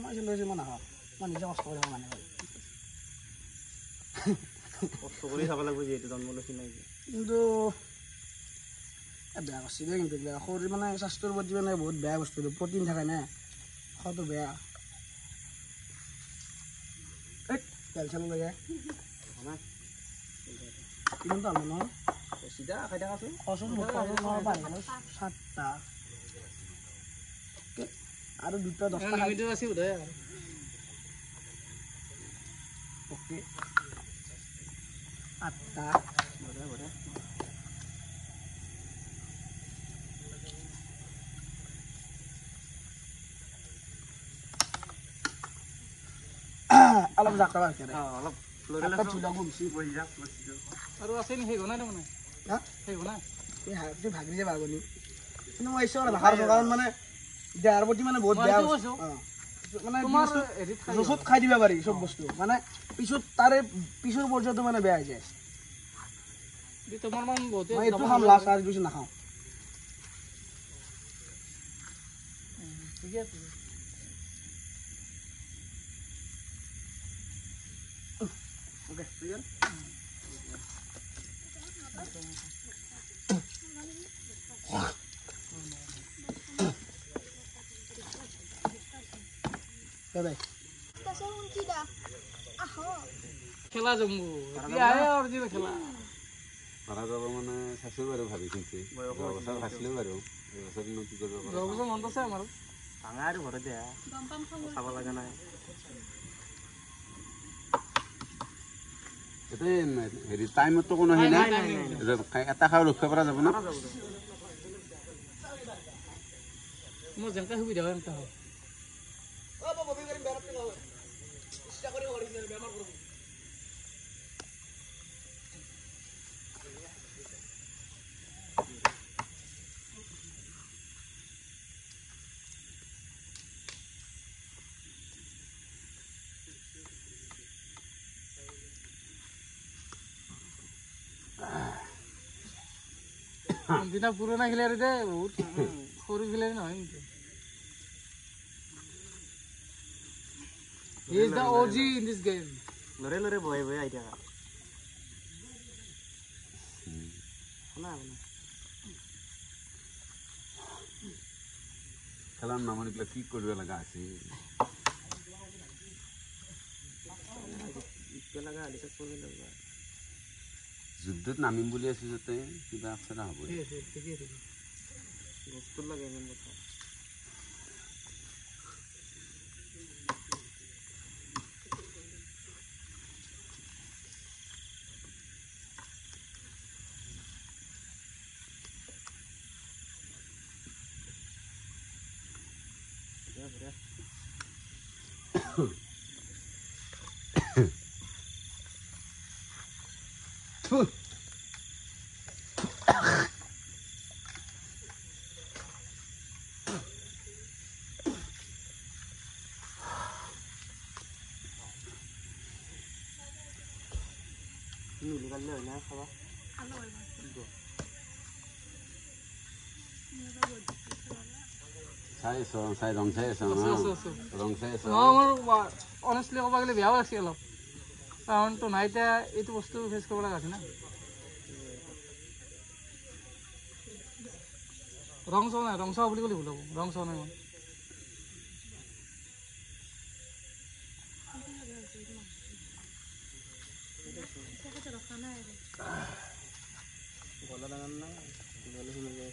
মই লৈছোঁ মই নাখাওঁ মই নিজে কষ্ট কৰি মানে কষ্ট কৰি খাব লাগিব যিহেতু জন্ম লৈছি নাই কিন্তু বেয়া কৰিছে দেই কিন্তু শৰীৰ মানে স্বাস্থ্যৰ প্ৰতি মানে বহুত বেয়া বস্তু প্ৰটিন থাকে না খোৱাটো বেয়া তেল চেল লাগে কিমানটা হ'ল নহয় চিধা খাই থাকাচোন কচোন সাতটা আৰু দুটা 10টা আছে বোধ হয় অ'কে 8টা অলপ জাকা আছে অলপ আৰু আছে নি সেই গনাই তাৰমানে সেই গনাই এই ভাগৰি যাব আগনি কিন্তু মই ঈশ্বৰ ভাষাৰ কাৰণ মানে দেহাৰ প্ৰতি মানে বহুত বেয়া মানে জোচত খাই দিব পাৰি চব বস্তু মানে পিছত তাৰে পিছৰ পৰ্যায়টো মানে বেয়া হৈ যায় তোমাৰ মান বহুত মই এইটো খাম লাষ্ট আৰু কিছু নাখাওঁ ঠিকে আছে ওকে ক্লিয়াৰ বাই তাৰপিছত শুনছি দা আহ খেলা জম্বু এতিয়া আহে আৰু যি খেলা পাৰা যাব মানে চাইছোঁ বাৰু ভাবি চিন্তি বছৰ খাইছিলোঁ বাৰু এইবছৰনো কি কৰিব পাৰোঁ যোৱা বছৰ মনত আছে আমাৰ ভাঙা আৰু ঘৰতে চাব লগা নাই এইটো হেৰি টাইমতো কোনো হেৰি নাই এটা খাওঁ ৰখিব পৰা যাব না মোৰ যেনেকৈ সুবিধা হয় এনেকৈ হয় দিনা পুৰণা খেলাৰী দে বহুত সৰু খেলাৰী নহয় কিন্তু He is the OG in this game. লৰে লৰে বহে বহে আহি থাকা খেলাৰ নামত এইবিলাক কি কৰিব লগা আছে যুদ্ধত নামিম বুলি আছো যাতে কিবা আছে না হ'ব বস্তু লাগে ইমান কথা মিলি কালি হয় না খাবা চাই ৰং চাই আছ ৰং চাই আছ মোৰ অনেষ্টলি ক'ব গ'লে বেয়াও লাগিছে অলপ কাৰণ তো নাই এতিয়া এইটো বস্তু ফেচ কৰিব লগা আছে না ৰং চাওঁ নাই ৰং চাওঁ বুলি ক'লে ভুল হ'ব ৰং চাওঁ নাই মই গলা ডাঙৰ না গলে শুনি যায়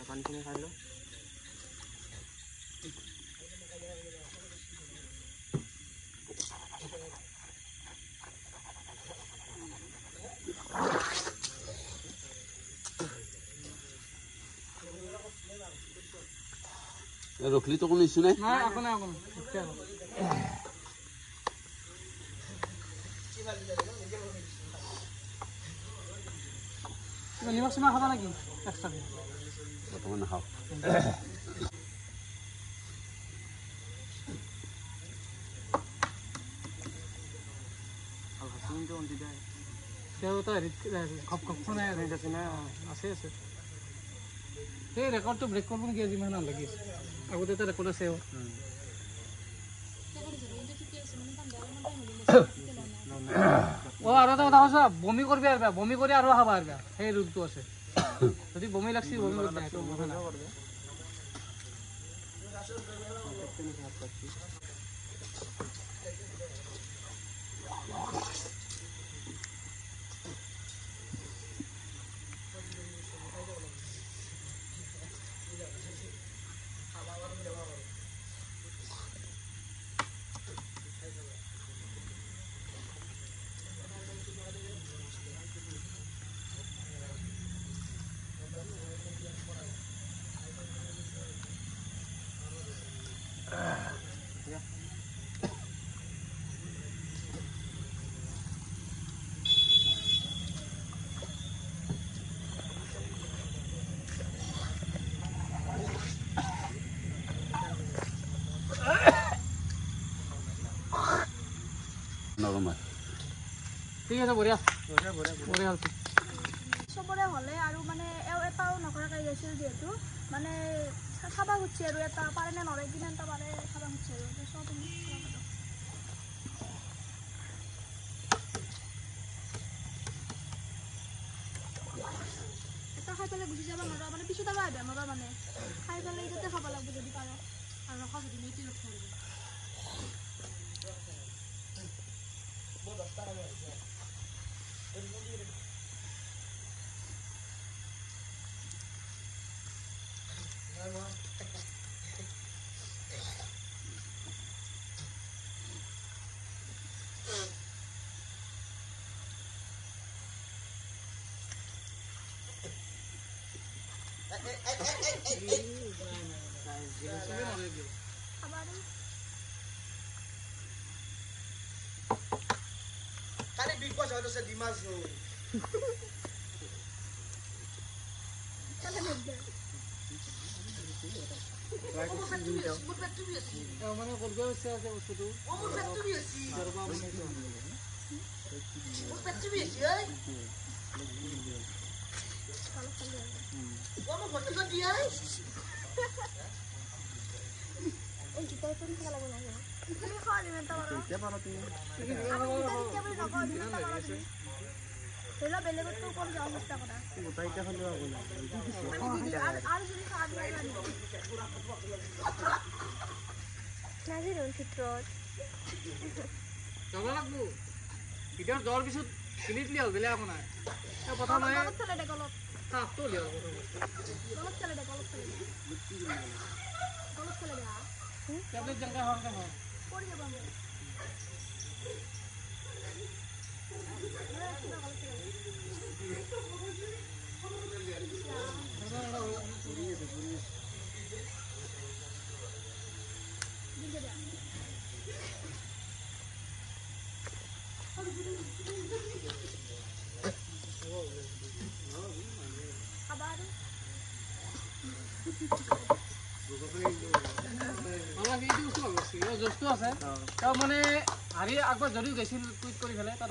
পানী চানী খাই লো ৰখলিতো কোনো ইছ্যু নাই নাই একো নাই নিমখ চিমখ খাবা নেকি এক্সট্ৰাকে বৰ্তমান নাখাওঁ তেওঁ হেৰিত ঘপ ঘপ শুনাই আছে না আছে আছে সেই ৰেকৰ্ডটো ব্ৰেক কৰিব নেকি আজি ইমান লাগি আছে আগতে এটা ৰেকৰ্ড আছে আৰু এটা কথা কৈছা বমি কৰিবি আৰু বমি কৰি আৰু খাবা আৰু সেই ৰোগটো আছে যদি বমি লাগছি বমি কৰি ঠিক আছে বঢ়িয়া বঢ়িয়া হ'ল চবৰে হ'লে আৰু মানে এটাও নকৰাকৈ গৈছিল যিহেতু মানে চাব খুজিছে আৰু এটা পাৰে নে নৰে কিমান এটা পাৰে চাব খুজিছে আৰু চব এটা খাই পেলাই গুচি যাব নোৱাৰা মানে পিছত আৰু আহিব নোৱাৰা মানে খাই পেলাই ইয়াতে খাব লাগিব যদি পাৰ আৰু ৰখা যদি মেটি ৰখা কালি বিগ বছ হয়তো সে ডিমাস মানে কৰিব ইচ্ছা আছে বস্তুটো বেলেগতো কম যাওঁ চেষ্টা কৰা নাজিৰ ভিতৰত যাব লাগব ভিতৰত যোৱাৰ পিছত ক্লিটলি হ'ল বেলেগ একো নাই প্ৰথমে গলত চলে দে গলত কাপটো উলিয়াব গলত চলে দে গলত চলে দে টেবলেট যেনেকৈ হওঁতে হয় পৰি যাব জোচটো আছে তেওঁ মানে হাৰি আগত যদিও গৈছিল টুইট কৰি পেলাই তাত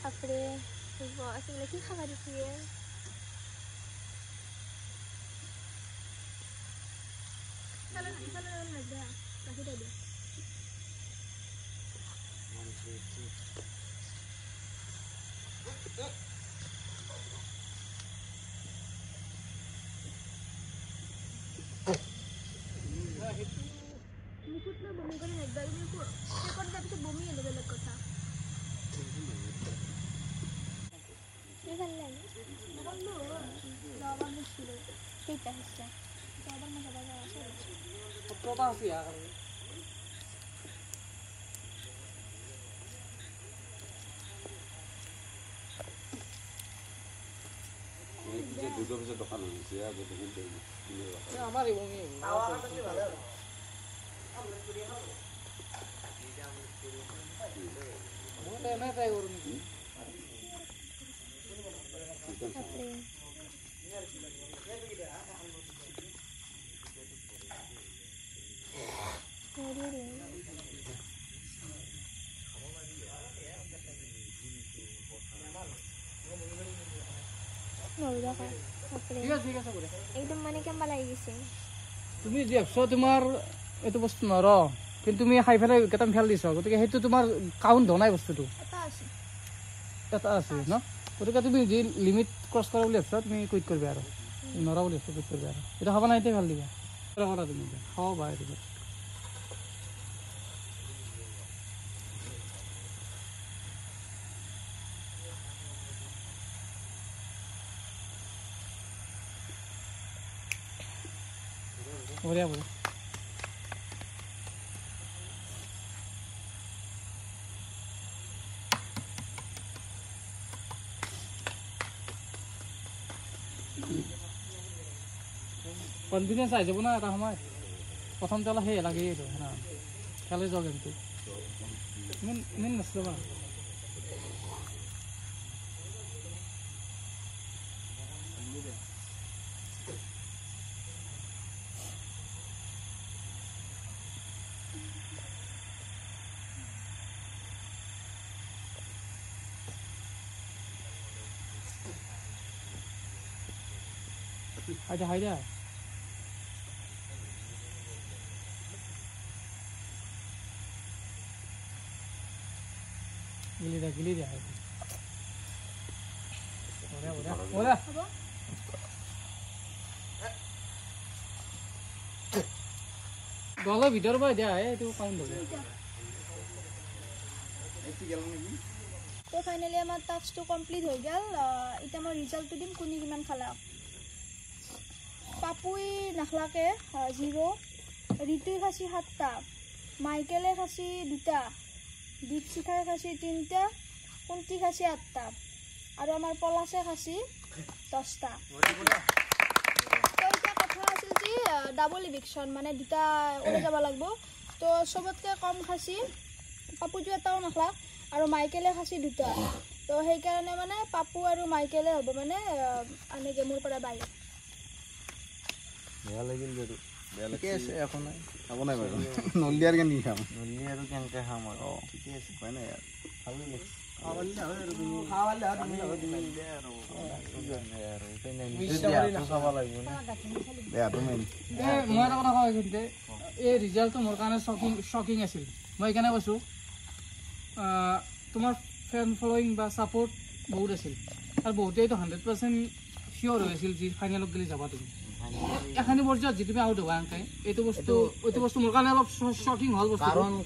Apre, ibu asal lagi khabar dia. Kalau ada, lagi ada. Mukutnya bumi kan naik dari muka. Sekor tapi tu bumi ada belak kota. Ini lagi. Lawan musuh. Kita hisya. Lawan mana baca asal. Apa sih ya? দুটো পিছত দোকান হৈছে আৰু গোটেই আমাৰ ইবঙি মই এনে try কৰোঁ নেকি দেখা ঠিক আছে ঠিক আছে কৰে একদম মানে কেমবা লাগি গৈছে তুমি যে ভাবছ তোমাৰ এইটো বস্তু নৰ কিন্তু তুমি খাই ফেলাই কেইটামান ফেল দিছ গতিকে সেইটো তোমাৰ কাউণ্ট হোৱা নাই বস্তুটো এটা আছে ন গতিকে তুমি যি লিমিট ক্ৰছ কৰা বুলি ভাবছা তুমি কুইট কৰিবা আৰু নৰা বুলি ভাবছা কুইট কৰিবা আৰু এটা খাব নাই এতিয়া ভাল দিবা কৰা তুমি খাব বা এইটো বঢ়িয়া বঢ়িয়া কনফিডেন্স আহি যাব না এটা সময় প্ৰথমতে অলপ সেই লাগেই এইটো খেলে যোৱা গেমটো ইমান নাছিলোঁ বা Haydi haydi. Gili de. Hola. Gala ভিতর পৰা দিয়া এইটো কাউণ্ট হ'ব তো ফাইনালি আমাৰ টাস্কটো কমপ্লিট হৈ গ'ল এতিয়া মই ৰিজাল্টটো দিম কোনে কিমান খালা পাপুই নাখলাকে 0 ঋতুই খাসি 7টা মাইকেলে খাসি 2টা দীপশিখাই খাসি 3টা কুন্তি খাসি 8টা আৰু আমাৰ পলাশে খাসি 10টা তো এটা কথা আছিল যে ডাবল ইভিকশন মানে দুটা ওলাই যাব লাগিব তো সবতকে কম খাসি পাপুটো এটাও নাখলা আৰু মাইকেলে খাসি 2টা তো সেই কাৰণে মানে পাপু আৰু মাইকেলে হ'ব মানে আনে গেমৰ পৰা বাহিৰ বেয়া লাগিল বাৰু ঠিকে আছে একো নাই খাব নাই বাৰু নলি আৰু কেনেকৈ খাম নলি আৰু কেনেকৈ খাম আৰু ঠিকে আছে উপায় নাই আৰু ভাল লাগিছে মই এটা কথা কওঁ কিন্তু এই ৰিজাল্টটো মোৰ কাৰণে শ্বকিং আছিল মই সেইকাৰণে কৈছোঁ তোমাৰ ফেন ফলোয়িং বা ছাপোৰ্ট বহুত আছিল আৰু বহুতে এইটো 100% চিয়'ৰ হৈ আছিল যি ফাইনেলত গ'লে যাবা তুমি এখানি পৰ্যায়ত যি তুমি আউট হ'বা আনকাই এইটো বস্তু মোৰ কাৰণে অলপ শ্বকিং হ'ল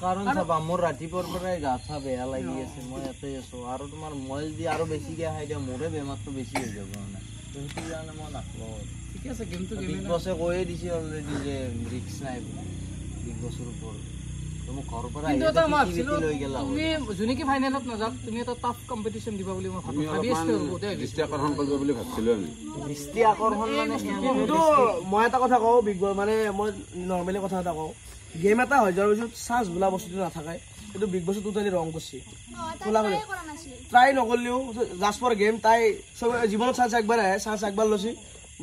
কাৰণ চাবা মোৰ ৰাতিপুৱাৰ পৰাই গা চা বেয়া লাগি আছে মই ইয়াতে আছোঁ আৰু তোমাৰ মই যদি আৰু বেছিকৈ খাই দিওঁ মোৰে বেমাৰটো বেছি হৈ যাব মানে সেইটো কাৰণে মই নাখাওঁ ঠিকে আছে গেমটো বিগ বছে কৈয়ে দিছে অলৰেডি যে ৰিক্স নাই বিগ বছৰ ওপৰত মোক ঘৰৰ পৰা তুমি যোনেকি ফাইনেলত নাযাওক তুমি এটা টাফ কম্পিটিশ্যন দিবা বুলি মই ভাবি আছিলোঁ দৃষ্টি আকৰ্ষণ কৰিব বুলি ভাবিছিলোঁ আমি দৃষ্টি আকৰ্ষণ মানে কিন্তু মই এটা কথা কওঁ বিগ বছ মানে মই নৰ্মেলি কথা এটা কওঁ গেম এটা হৈ যোৱাৰ পিছত চান্স বোলা বস্তুটো নাথাকে কিন্তু বিগ বছে টোটেলি ৰং কৰিছে ট্ৰাই নকৰিলেও জাষ্ট ফৰ গেম তাই চব জীৱনত চান্স একবাৰ আহে চান্স একবাৰ লৈছে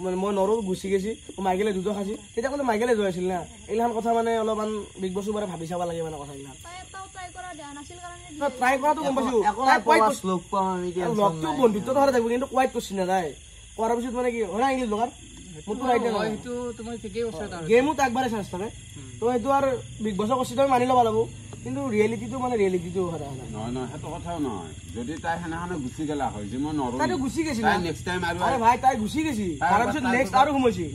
মই নৰো গুচি গৈছি মাইকেলে 2টা খাইছি তেতিয়া ক'লে মাইকেলে যোৱা আছিল না এইগিলাখন কথা মানে অলপমান বিগ বছৰ বাৰে ভাবি চাব লাগে মানে কথাগিলাক ট্ৰাই কৰাটো গম পাইছোঁ লগটো বন্ধুত্বটো হ'লে থাকিব কিন্তু কোৱাইট কৰিছি না তাই কৰাৰ পিছত মানে কি হয় না ইংলিছ দোকান মোৰতো ৰাইট গেমত একবাৰে চান্স থাকে তো সেইটো আৰু বিগ বছৰ কৰিছে তই মানি ল'ব লাগিব কিন্তু ৰিয়েলিটিটো মানে ৰিয়েলিটিটো নহয় সেইটো কথাও নহয় যদি তাই সেনেখনে গুচি গেলা হয় যে মই নৰো তাইতো গুচি গৈছি তাই নেক্সট টাইম আৰু আৰে ভাই তাই গুচি গৈছি তাৰপিছত নেক্সট আৰু সোমাইছি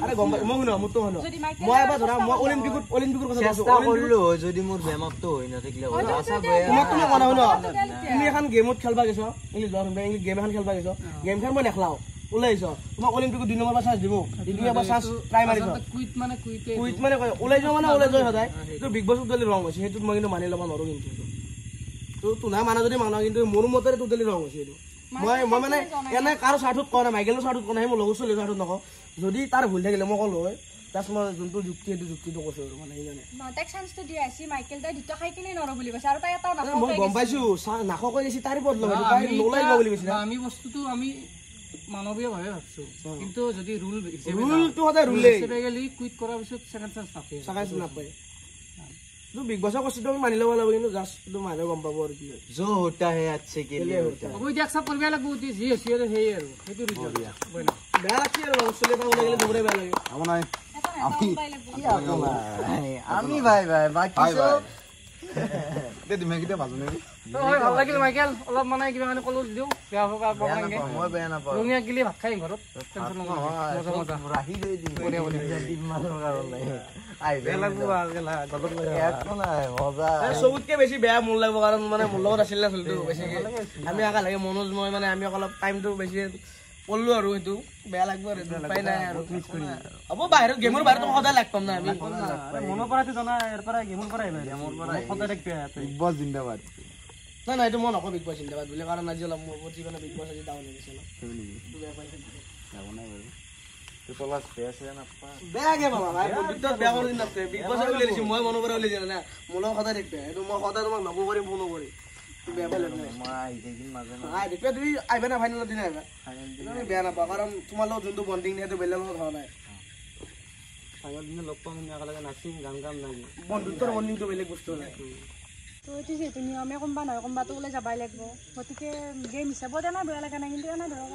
আৰে গম মই শুনো মোৰতো শুনো মই এবাৰ ধৰা মই অলিম্পিকৰ কথা চেষ্টা কৰিলো যদি মোৰ বেমাৰটো হৈ নাথাকিলে তুমি কোৱা শুনো তুমি এখন গেমত খেলবা গৈছ ইংলিছ গেম এখন খেলবা গৈছ গেমখন মই নেখলাও ওলাই আহিছ তোমাক অলিম্পিকত 2 নম্বৰ চান্স দিব দ্বিতীয় এবাৰ চান্স ট্ৰাই মাৰিছ কুইট মানে ওলাই যোৱা মানে ওলাই যোৱা সদায় এইটো বিগ বছ টোটেলি ৰং হৈছে সেইটোত মই কিন্তু মানি ল'ব নোৱাৰো কিন্তু তো তোমাৰ মানা যদি মানা কিন্তু মোৰ মতে টোটেলি ৰং হৈছে এইটো মই মানে এনে কাৰো স্বাৰ্থত কোৱা নাই মাইকেলৰ স্বাৰ্থত কোৱা নাই মোৰ লগৰ ছোৱালীৰ স্বাৰ্থত নকওঁ যদি তাৰ ভুল থাকিলে মই ক'লো হয় তাছ মই যোনটো যুক্তি সেইটো যুক্তিটো কৈছোঁ আৰু মানে সেইকাৰণে মই গম পাইছোঁ নাখাওঁ কৈ গৈছে তাৰে বদল তাই নোলাই যোৱা বুলি কৈছে আমি বস্তুটো আমি মানৱীয়ভাৱে ভাবছো কিন্তু যদি ৰুলটো সদায় ৰুলে কুইট কৰাৰ পিছত ছেকেণ্ড চান্স নাপায় তো বিগ বছৰ কষ্টটো আমি মানি ল'ব লাগিব কিন্তু জাষ্ট এইটো মানুহে গম পাব আৰু কি হয় जो होता है अच्छे के लिए होता है হ'ব এতিয়া একচাপ কৰিব লাগিব যি হৈছে আৰু সেই আৰু সেইটো ৰিজন বেয়া লাগছে আৰু বস্তুলে এটা ওলাই গ'লে দুবৰে বেয়া লাগে আপোনাৰ আমি ভাই ভাই বাকি সব দে তুমি কিটা ভাজো নে হয় ভাল লাগিল মাইকেল অলপ মানে কিবা মানে কলো দিও বেয়া হ'ব মই বেয়া নাপাওঁ ৰঙিয়া গিলি ভাত খাই ঘৰত টেনচন নকৰা মজা মজা ৰাখি লৈ দিম দিম মানুহৰ কাৰণে বেয়া লাগিব গলত লাগে একো নাই মজা চবতকে বেছি বেয়া মোৰ লাগিব কাৰণ মানে মোৰ লগত আছিল না চলিটো বেছিকে আমি আকা লাগে মনোজ মই মানে আমি অলপ টাইমটো বেছি পঢ়লো আৰু সেইটো বেয়া লাগিব আৰু উপায় নাই আৰু হ'ব বাহিৰত গেমৰ বাহিৰত সদায় লাগ পাম না আমি মনৰ পৰাটো জানা ইয়াৰ পৰা গেমৰ পৰা আহিবা গেমৰ পৰা সদায় দেখবে বিগ বছ জিন্দাবাদ না না এইটো মই নকওঁ বিগ বছ জিন্দাবাদ বুলি কাৰণ আজি অলপ মোৰ প্ৰতি মানে বিগ বছ আজি ডাউন হৈ গৈছে বেয়াকে পাবা ভাই বন্ধুত্বত বেয়া কৰি নাথাকে বিগ বছ উলিয়াই দিছো মই মনৰ পৰা উলিয়াই না মোৰ লগত সদায় দেখবে এইটো মই সদায় তোমাক লগ কৰিম ফোনো কৰিম বেয়া পালে মই আহি থাকিম মাজে দেখবে তুমি আহিবা না ফাইনেলৰ দিনা আহিবা আমি বেয়া নাপাওঁ কাৰণ তোমাৰ লগত যোনটো বণ্ডিং সেইটো বেলেগ লগত হোৱা নাই ফাইনেল দিনা লগ পাম আমি একেলগে নাচিম গান গাম নাকি বন্ধুত্বৰ বণ্ডিংটো বেলেগ বস্তু নাই তো এইটো যিহেতু নিয়মে কোনোবা নহয় কোনোবাটো ওলাই যাবাই লাগিব গতিকে গেম হিচাপত এনেই বেয়া লগা নাই কিন্তু এনেই ধৰক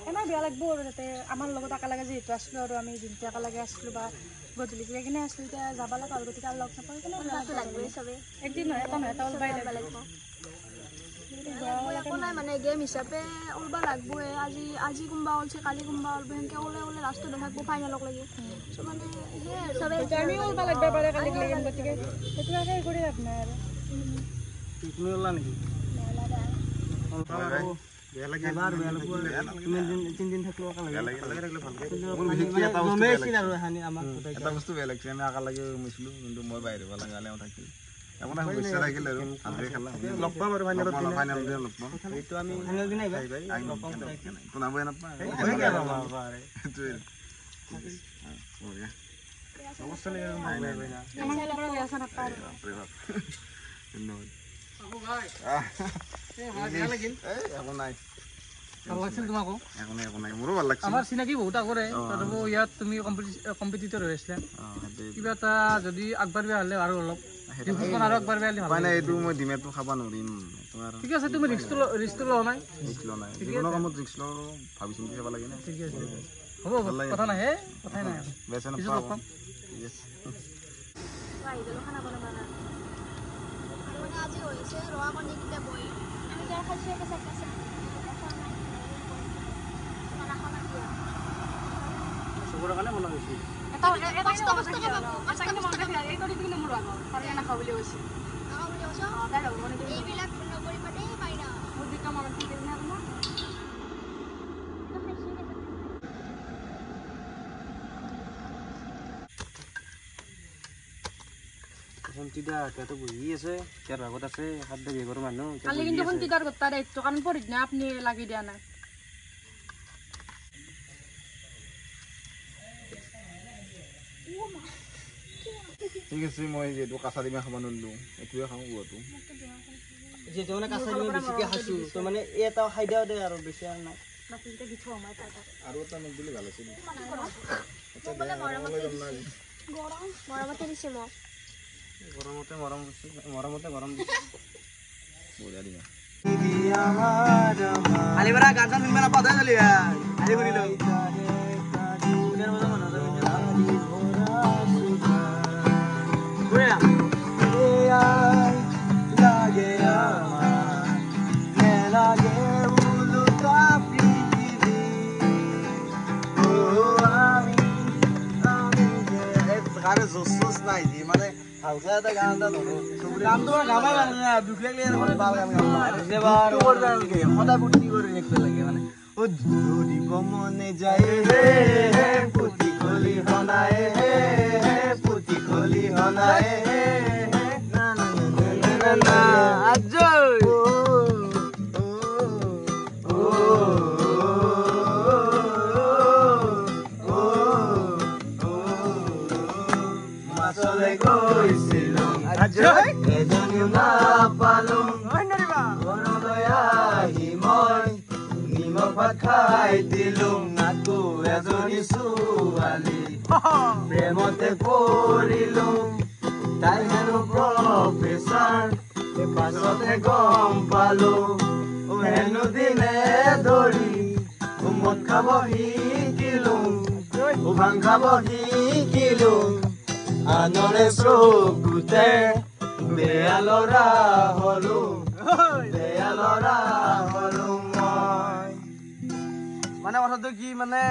এনেই বেয়া লাগিব আৰু যাতে আমাৰ লগত একেলগে যিহেতু আছিলোঁ আৰু আমি দিনটো একেলগে আছিলোঁ বা গধূলি কিবা কিনে আছিলোঁ এতিয়া যাব লাগে আৰু গতিকে আৰু লগ নাপাওঁ কেনে লাগবই চবে একদিন নহয় এটা নহয় এটা ওলাবাই লাগিব একো নাই মানে গেম হিচাপে ওলবা লাগবই আজি কোনোবা ওলছে কালি কোনোবা ওলব সেনেকৈ ওলাই লাষ্টত নাথাকব ফাইনেলক লাগি চ' মানে চবে আমি ওলবা লাগব পাৰে কালি গেম গতিকে সেইটো আৰু হেৰি কৰি লাভ নাই আৰু তুমি ওলা নেকি বেয়া লাগে তুমি তিনদিন থাকলো এটা বস্তু বেয়া লাগিছে আমি আকা লাগে ৰমিছিলো কিন্তু মই বাহিৰৰ পৰা লগালেও থাকিল আপোনাৰ সমস্যা থাকিল আৰু ভালকৈ খেলা লগ পাম আৰু ফাইনেলত ফাইনেল দিনা লগ পাম এইটো আমি ফাইনেল দিনা শুনাবই নাপায় মোৰো ভাল লাগিছে আমাৰ চিনাকি বহুত আগৰে তথাপিও ইয়াত তুমি কম্পিটিটৰ হৈ আছিলা কিবা এটা যদি আগবাঢ়িব হ'লে আৰু অলপ আৰু আগবাঢ়িব হ'লে উপায় নাই এইটো মই ডিমেটো খাব নোৱাৰিম ঠিক আছে তুমি ৰিস্কটো লোৱা নাই যিকোনো কামত ৰিস্ক লওঁ ভাবি চিন্তি চাব লাগে না ঠিক আছে হ'ব কথা নাই কথাই নাই বেছি পিছত লগ পাম ঠিক আছে আহি গ'লো খানা বনাব আৰু মানে আজি হৈছে ৰঙা কণী কেইটা বই আমি তাৰ খাইছোঁ এটা চাক আছে চবৰে কাৰণে মনত হৈছে এইবিলাক নকৰি পাতে পাই না বহি আছে ইয়াৰ ভাগত আছে খাদ্য বিভাগৰ মানুহ কালি কিন্তু সন্তিদাৰ গোটা দায়িত্ব কাৰণ পৰিদিনা আপুনি লাগি দিয়া নাই ঠিক আছে মই যিহেতু কাঁচা ডিমা খাব নোৱাৰিলোঁ এইটোৱে খাওঁ গুৱাটো যিহেতু মানে কাঁচা ডিমা বেছিকৈ খাইছোঁ তো মানে এই এটা খাই দিয়াও দে আৰু বেছি আৰু নাই আৰু এটা মোক দিলে ভাল আছিল মৰমতে দিছে মোক মৰমতে গৰম দিছে বঢ়িয়া ডিমা কালি পৰা গান চান শুনিব নাপাওঁ কালি আজি শুনিলোঁ মানে হালকা এটা গান এটা ধৰো সদায় ফূৰ্তি কৰি ৰাখিব লাগে মানে দিব মনে যায় পুতি খলি হনাই পুতি খলি হনাই খাই দিলো নাকো এজনী ছোৱালী প্ৰেমতে পৰিলো তাই হেনো প্ৰফেচাৰ পাছতে গম পালো হেনো দিনে ধৰি মদ খাব শিকিলো ভাং খাব শিকিলো আনৰে চকুতে বেয়া ল'ৰা হলো মই মানে কথাটো কি মানে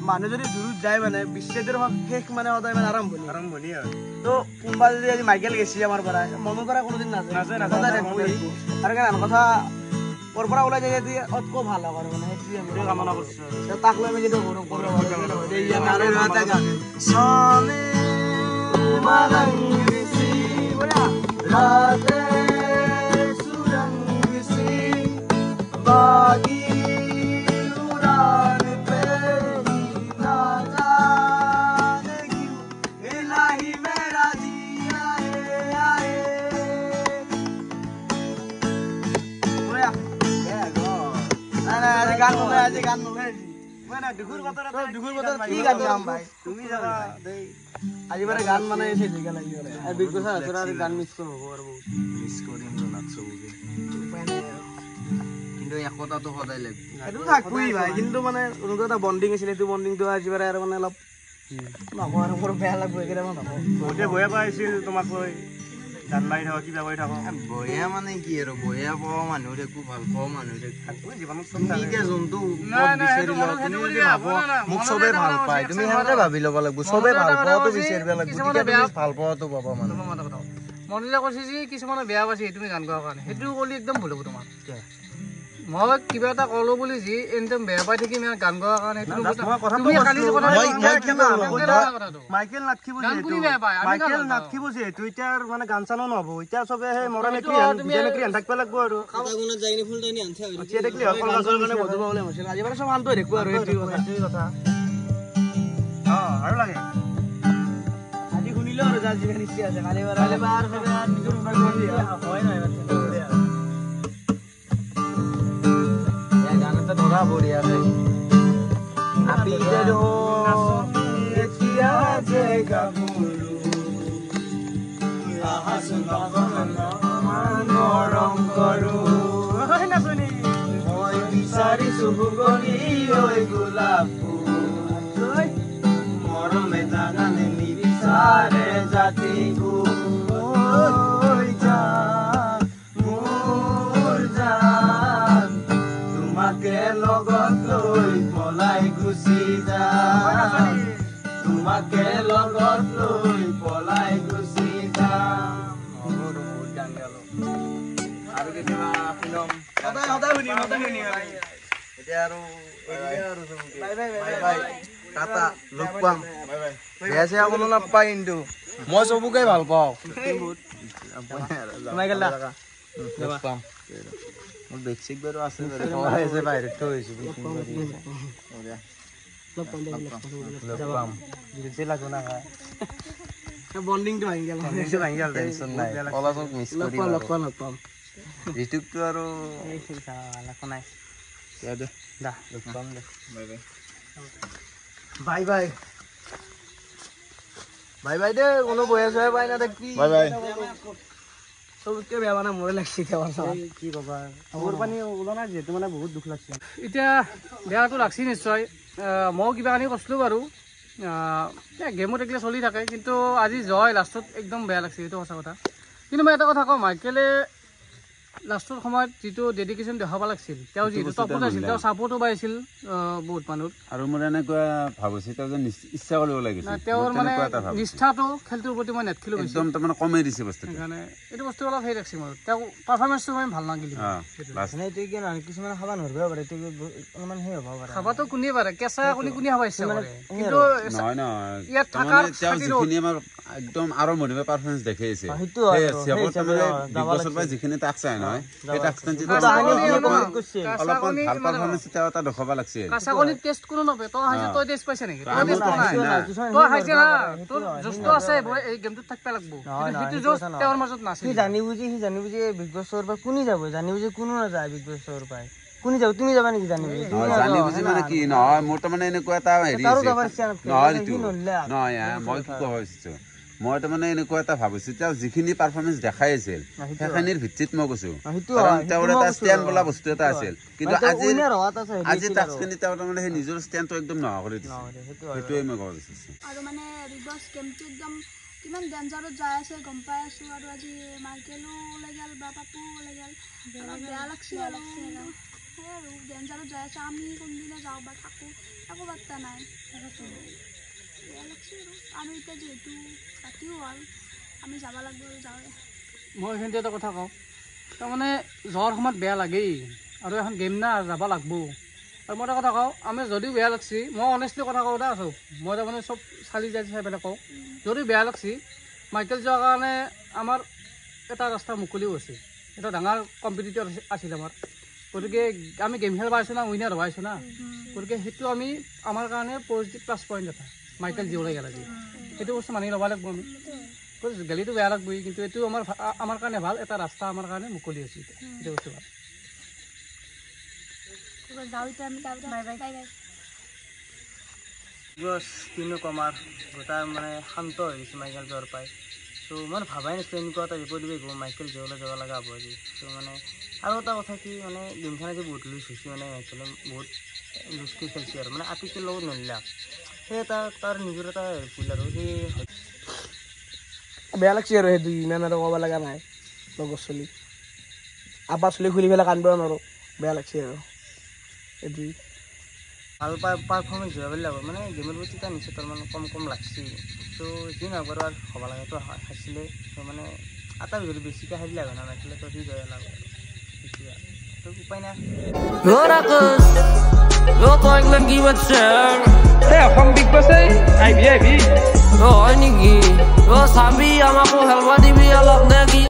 মানুহ যদি দূৰত যায় মানে বিচ্ছেদৰ শেষ মানে সদায় মানে আৰম্ভণি তো কোনোবা যদি আজি মাইকেল গেছি আমাৰ পৰা মনৰ পৰা কোনোদিন নাযায় আৰু কাৰণ কথা ওৰ পৰা ওলাই যায় যদি অতকো ভাল হয় মানে সেইটোৱে আমি কামনা কৰিছো তাক লৈ আমি কিন্তু গৌৰৱ কৰিব সোনে মালংগ সি রাতে সুরঙ্গ সি বাগি উড়ান पे ना जाने क्यों इलाही मेरा जिया आए গান নলে আজি গান নলে মানে দুখুৰ বতৰত কি গান গাম ভাই তুমি জানা দেই আজি মানে গান মানে সেই জায়গা লাগি গলে আর বিগ বছৰ আছৰা গান মিস কৰিব আৰু বহুত মিস কৰিম নাচবগে কিন্তু একতাটো সদায় লাগব এটো থাকবই ভাই কিন্তু মানে অনুক এটা বন্ডিং আছিল এটো বন্ডিংটো আজি বাৰে আৰু মানে অলপ নকওঁ আৰু মোৰ বেয়া লাগব একেটা মই নকওঁ মতে বয়া পাইছিল তোমাক লৈ গান মাৰি থাক কিবা কৰি থাক বয়া মানে কি আৰু বয়া পাও মানুহ দেখো ভাল পাও মানুহ দেখো থাকবই জীৱনত তুমি এতিয়া জন্তু মোক চবে ভাল পায় তুমি হেনে ভাবি ল'ব লাগিব চবে ভাল পাওটো বিচাৰিব লাগিব গতিকে তুমি ভাল পাওটো পাবা মানুহ মনিলা কৈছে যে কিছুমানে বেয়া পাইছে তুমি গান গোৱাৰ কাৰণে সেইটো ক'লি একদম ভুল হ'ব তোমাৰ মই কিবা এটা ক'লো বুলি যি একদম বেয়া পাই থাকিম গান গোৱাৰ কাৰণে মাইকেল নাথকিব যিহেতু এতিয়া মানে গান চানো নহব এতিয়া চবে সেই মৰা মেকৰি মেকৰি থাকিব লাগিব আৰু আজি মানে চব শান্ত দেখো আৰু এইটোৱে কথা আৰু লাগে আজি শুনিলো আৰু যাৰ যিমান ইচ্ছা আছে কালি ধৰা পৰি আছে আপি দেৰো এতিয়া যে গাবৰু আহাসন মৰম কৰো মই বিচাৰিছো গলি ঐ গোলাপ ফুল মৰমে জাগানে নিবিচাৰে জাতি লগত লৈ পলাই গুচি যাম তোমাকে লগত লৈ পলাই গুচি যাম আৰু কেতিয়াবা শুনম সদায় শুনিম এতিয়া আৰু বাই বাই টাটা লগ পাম বেয়া চেয়া কোনো নাপায় কিন্তু মই চবকে ভাল পাওঁ লগ পাম মোৰ বেছিক বাৰু আছে বাহিৰত থৈ আহিছো বন্ডিংটো ভাঙি গেল টেনচন নাই পলাচক মিছ কৰি লগ পাম ঋতুকটো আৰু নাই দে দা লগ পাম দে বাই বাই বাই বাই দে কোনো বয়া চয়া পাই না দেখবি বাই বাই চবতকে বেয়া মানে মোৰে লাগছে কি কবা মোৰ পানী ওলোৱা নাই যিহেতু মানে বহুত দুখ লাগছে এতিয়া বেয়াটো লাগছি নিশ্চয় ময়ো কিবা কানি কৈছিলোঁ বাৰু গেমত এইগিলা চলি থাকে কিন্তু আজি জয় লাষ্টত একদম বেয়া লাগছে এইটো সঁচা কথা কিন্তু মই এটা কথা কওঁ মাইকেলে লাষ্টৰ সময়ত যিটো ডেডিকেশ্যন দেখাব লাগিছিল তেওঁ যিহেতু টপত আছিল তেওঁ ছাপোৰ্টো পাইছিল বহুত মানুহ আৰু মোৰ এনেকুৱা ভাবিছে তেওঁ যে ইচ্ছা কৰিব লাগিছিল তেওঁৰ মানে নিষ্ঠাটো খেলটোৰ প্ৰতি মই নেটখিলোঁ একদম তাৰমানে কমাই দিছে বস্তুটো সেইকাৰণে এইটো বস্তু অলপ সেই ৰাখিছে মোৰ তেওঁ পাৰফৰ্মেঞ্চটো মই ভাল নাগিল কিছুমানে খাব নোৱাৰিব পাৰে অলপমান সেই হ'ব পাৰে খাবাতো কোনে পাৰে কেঁচা কোনে খাব ইচ্ছা কৰে কিন্তু নহয় নহয় ইয়াত থকাৰ তেওঁ যিখিনি আমাৰ একদম আৰম্ভণিৰ পৰা পাৰফৰ্মেঞ্চ দেখাইছে যিখিনি টাক্স আহে নহয় সেই টাক্সখন অলপমান ভাল পাৰফৰ্মেঞ্চ তেওঁ এটা দেখাব লাগিছে কাঁচাকণিত টেষ্ট কোনো নপে তই হাইছে তই টেষ্ট পাইছে নেকি তই টেষ্ট নাই তই হাইছে না তোৰ জোচটো আছে এই গেমটোত থাকিব লাগিব সেইটো জোচ তেওঁৰ মাজত নাছিল সি জানি বুজি বিগ বছৰ পৰা কোনে যাব জানি বুজি কোনো নাযায় বিগ বছৰ পাই কোনে যাব তুমি যাবা নেকি জানি বুজি মানে কি নহয় মোৰ তাৰমানে এনেকুৱা এটা হেৰি নহয় মই কি ক'ব খুজিছো মই তাৰমানে এনেকুৱা এটা ভাবিছোঁ তেওঁ যিখিনি পাৰফৰ্মেঞ্চ দেখাই আছিল সেইখিনিৰ ভিত্তিত মই কৈছোঁ কাৰণ তেওঁৰ এটা ষ্টেণ্ড বোলা বস্তু এটা আছিল কিন্তু আজি টাস্কখিনি তেওঁ তাৰমানে সেই নিজৰ ষ্টেণ্ডটো একদম নোহোৱা কৰি দিছে সেইটোৱে মই ক'ব বিচাৰিছোঁ আৰু মানে বিগ বছ গেমটো একদম কিমান ডেঞ্জাৰত যাই আছে গম পাই আছোঁ আৰু আজি মাইকেলো ওলাই গ'ল বা পাপু ওলাই গ'ল বেয়া লাগছে আৰু সেই আৰু ডেঞ্জাৰত যাই আছে আমি কোনদিনা যাওঁ বা থাকোঁ একো বাৰ্তা নাই বেয়া লাগছে আৰু এতিয়া যিহেতু ৰাতিও হ'ল আমি যাব লাগিব আৰু যাওঁৱে মই এইখিনিতে এটা কথা কওঁ তাৰমানে যোৱাৰ সময়ত বেয়া লাগেই আৰু এখন গেম না যাব লাগিব আৰু মই এটা কথা কওঁ আমি যদিও বেয়া লাগছি মই অনেষ্টলি কথা কওঁ দা আছোঁ মই তাৰমানে চব চালি যাই চাই পেলাই কওঁ যদিও বেয়া লাগছি মাইকেল যোৱাৰ কাৰণে আমাৰ এটা ৰাস্তা মুকলিও আছে এটা ডাঙৰ কম্পিটিটৰ আছিল আমাৰ গতিকে আমি গেম খেলিব আহিছোঁ না উইনাৰ হ'ব আহিছোঁ না গতিকে সেইটো আমি আমাৰ কাৰণে পজিটিভ প্লাছ পইণ্ট এটা মাইকেল জিওলাই গেল আজি সেইটো বস্তু মানি ল'ব লাগিব আমি গেলিটো বেয়া লাগবই কিন্তু এইটো আমাৰ কাৰণে ভাল এটা ৰাস্তা আমাৰ কাৰণে মুকলি হৈছে সেইটো বস্তু ভাল কিনো কমাৰ গোটাই মানে শান্ত হৈ গৈছে মাইকেল যোৱাৰ পাই ত' মই ভাবাই নাছিলোঁ এনেকুৱা এটা পৰিৱেশ হ'ব মাইকেল জিঅ'লৈ যাব লগা হ'ব আজি ত' মানে আৰু এটা কথা কি মানে গেমখন আজি বহুত লুজ হৈছে মানে মাইকেলে বহুত লুজকৈ খেলিছে আৰু মানে আপিটোৰ লগত নলিলা সেই এটা তাৰ নিজৰ এটা ভুল আৰু সেই বেয়া লাগছে আৰু সেইটো ইমান আৰু ক'ব লগা নাই লগৰ চলি আপা চলি খুলি পেলাই কান্দিব নোৱাৰোঁ বেয়া লাগছে আৰু সেইটো ভাল পাৰফৰ্মেঞ্চ হোৱা বুলি লাগব মানে গেমৰ প্ৰতি এটা নিশ্চয় মানে কম লাগছে ত' যি নহয় বাৰু আৰু হ'ব লাগেতো হাৰিছিলে ত' মানে এটা ভিতৰত বেছিকৈ হাৰিলে হয় না নাছিলে তো সি জয় লাগে আৰু সেইটোৱে তো উপায় নাই অসম বিগ বছ আহিবি হয় নেকি চাবি আমাকো খেলবা দিবি অলপ নে কি